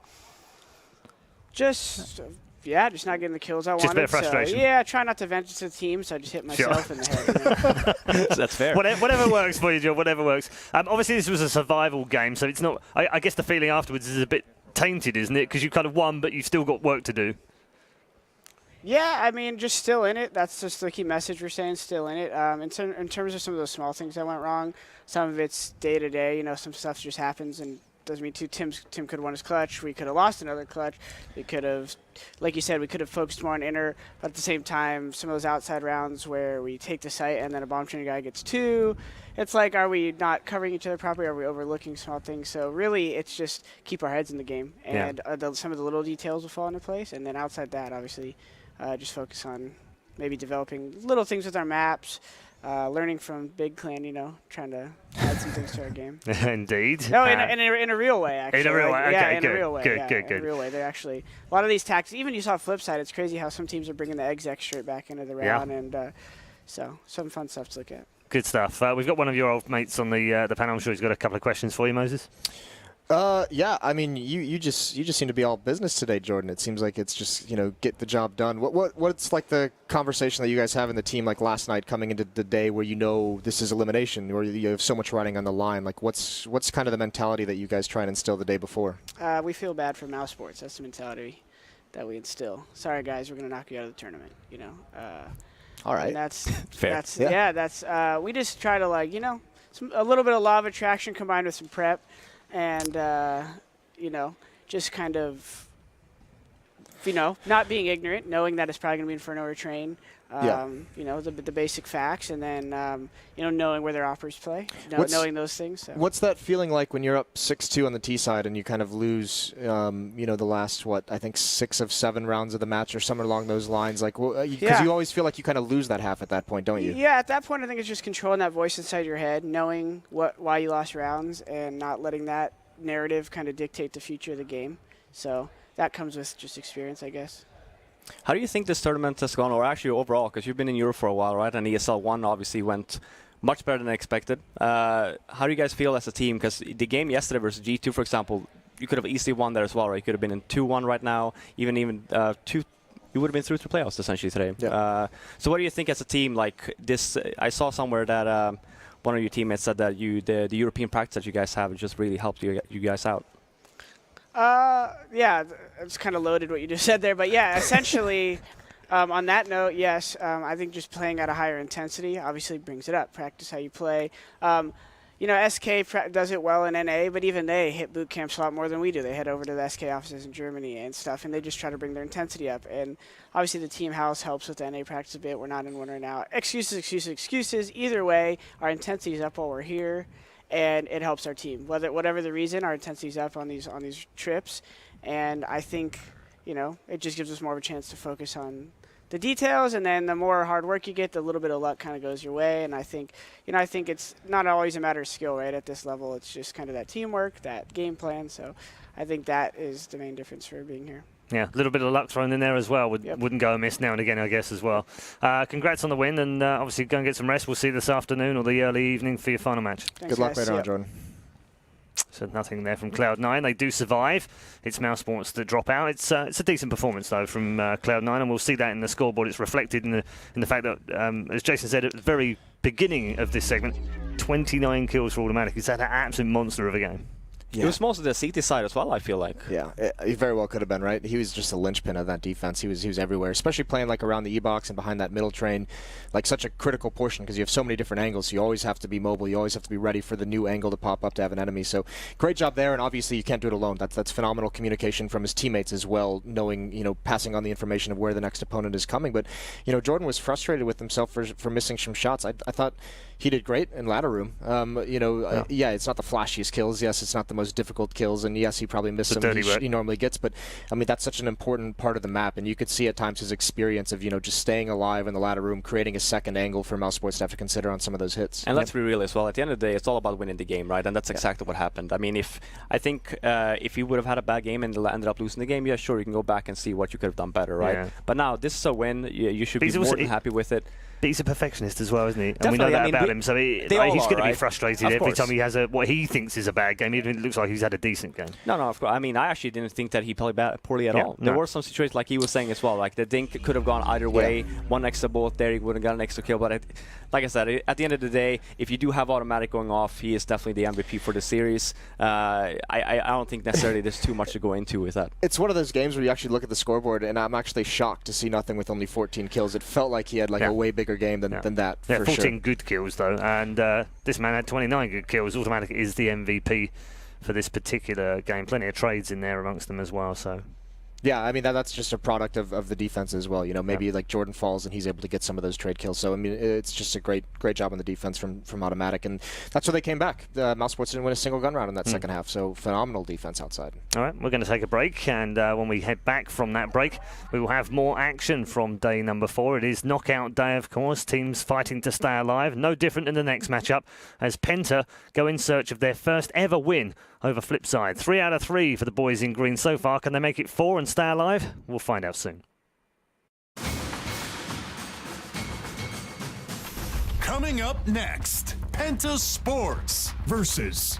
just not getting the kills I wanted. Just a bit of frustration. So, yeah, try not to vent it to the team, so I just hit myself in the head. That's fair. Whatever works for you, Joe. Whatever works. Obviously, this was a survival game, so it's not. I guess the feeling afterwards is a bit tainted, isn't it? Because you kind of won, but you've still got work to do. Yeah, I mean, just still in it. That's just the key message we're saying, still in it. In terms of some of those small things that went wrong, some of it's day-to-day. Some stuff just happens and doesn't mean Tim could have won his clutch. We could have lost another clutch. We could have, like you said, we could have focused more on inner. But at the same time, some of those outside rounds where we take the site and then a bomb training guy gets 2, it's like, are we not covering each other properly? Are we overlooking small things? So really, it's just keep our heads in the game. And some of the little details will fall into place. And then outside that, obviously, just focus on maybe developing little things with our maps, learning from Big Clan, trying to add some things to our game. Indeed. No, in a real way, actually. In a real way, okay, yeah, good. In a real way, Good. In a real way, they're actually a lot of these tactics. Even you saw flip side. It's crazy how some teams are bringing the exec straight back into the round, and so some fun stuff to look at. Good stuff. We've got one of your old mates on the panel. I'm sure he's got a couple of questions for you, Moses. Yeah, I mean, you just seem to be all business today, Jordan. It seems like it's just get the job done. What's like the conversation that you guys have in the team like last night, coming into the day where this is elimination, where you have so much riding on the line? Like what's kind of the mentality that you guys try and instill the day before? We feel bad for Mousesports. That's the mentality that we instill. Sorry guys, we're gonna knock you out of the tournament. All right. And that's fair. That's we just try to a little bit of law of attraction combined with some prep. And, just kind of not being ignorant, knowing that it's probably going to be Inferno or Train. Yeah. The basic facts, and then knowing where their operas play, knowing those things. So. What's that feeling like when you're up 6-2 on the T side and you kind of lose, the last, I think 6 of 7 rounds of the match or somewhere along those lines? Like, because you always feel like you kind of lose that half at that point, don't you? Yeah, at that point, I think it's just controlling that voice inside your head, knowing why you lost rounds, and not letting that narrative kind of dictate the future of the game. So that comes with just experience, I guess. How do you think this tournament has gone, or actually overall, because you've been in Europe for a while, right? And ESL 1 obviously went much better than expected. How do you guys feel as a team? Because the game yesterday versus G2, for example, you could have easily won there as well, right? You could have been in 2-1 right now, even 2. You would have been through to playoffs essentially today. Yeah. So what do you think as a team? Like this, I saw somewhere that one of your teammates said that the European practice that you guys have just really helped you guys out. Yeah, it's kind of loaded what you just said there, but yeah, essentially, on that note, yes, I think just playing at a higher intensity obviously brings it up. Practice how you play. SK does it well in NA, but even they hit boot camps a lot more than we do. They head over to the SK offices in Germany and stuff, and they just try to bring their intensity up. And obviously the team house helps with the NA practice a bit. We're not in winter now. Excuses. Either way, our intensity is up while we're here. And it helps our team. Whatever the reason, our intensity's up on these trips, and I think it just gives us more of a chance to focus on the details. And then the more hard work you get, the little bit of luck kind of goes your way. And I think it's not always a matter of skill, right? At this level, it's just kind of that teamwork, that game plan. So I think that is the main difference for being here. Yeah, a little bit of luck thrown in there as well. Wouldn't go amiss now and again, I guess, as well. Congrats on the win, and obviously go and get some rest. We'll see you this afternoon or the early evening for your final match. Thanks, Good luck guys. later on, Jordan. So nothing there from Cloud9. They do survive. It's Mousesports that drop out. It's a decent performance, though, from Cloud9, and we'll see that in the scoreboard. It's reflected in the fact that, as Jason said at the very beginning of this segment, 29 kills for Automatic. Is that an absolute monster of a game? Yeah. It was mostly the CT side as well, I feel like. Yeah, he very well could have been, right? He was just a linchpin of that defense. He was everywhere, especially playing like around the E-box and behind that middle train, like such a critical portion because you have so many different angles. So you always have to be mobile. You always have to be ready for the new angle to pop up to have an enemy. So great job there, and obviously you can't do it alone. That's phenomenal communication from his teammates as well, knowing, passing on the information of where the next opponent is coming. But, Jordan was frustrated with himself for missing some shots. I thought he did great in ladder room. Yeah, it's not the flashiest kills. Yes, it's not the most difficult kills, and yes, he probably missed some he normally gets. But I mean, that's such an important part of the map, and you could see at times his experience of just staying alive in the ladder room, creating a second angle for Mousesports to have to consider on some of those hits. And let's be real as well. At the end of the day, it's all about winning the game, right? And that's exactly what happened. I mean, I think if he would have had a bad game and ended up losing the game, yeah, sure, you can go back and see what you could have done better, right? Yeah. But now this is a win. You should be more than happy with it. But he's a perfectionist as well, isn't he? Definitely. And we know that about him. So he's going to be frustrated every time he has what he thinks is a bad game, even if it looks like he's had a decent game. No, of course. I mean, I actually didn't think that he played poorly at all. There were some situations, like he was saying as well, like the dink could have gone either way. One extra bullet there, he would have got an extra kill. But like I said, at the end of the day, if you do have Automatic going off, he is definitely the MVP for the series. I don't think necessarily there's too much to go into with that. It's one of those games where you actually look at the scoreboard, and I'm actually shocked to see nothing with only 14 kills. It felt like he had a way bigger game than that. Yeah, for 14 good kills though, and this man had 29 good kills. Automatic is the MVP for this particular game. Plenty of trades in there amongst them as well. So. Yeah, I mean, that's just a product of the defense as well. Maybe like Jordan falls and he's able to get some of those trade kills. So, I mean, it's just a great job on the defense from Automatic. And that's where they came back. Mousesports didn't win a single gun round in that second half. So, phenomenal defense outside. All right, we're going to take a break. And when we head back from that break, we will have more action from day number 4. It is knockout day, of course. Teams fighting to stay alive. No different in the next matchup as Penta go in search of their first ever win over Flipside. 3 out of 3 for the boys in green so far. Can they make it 4 and stay alive? We'll find out soon. Coming up next, Penta Sports versus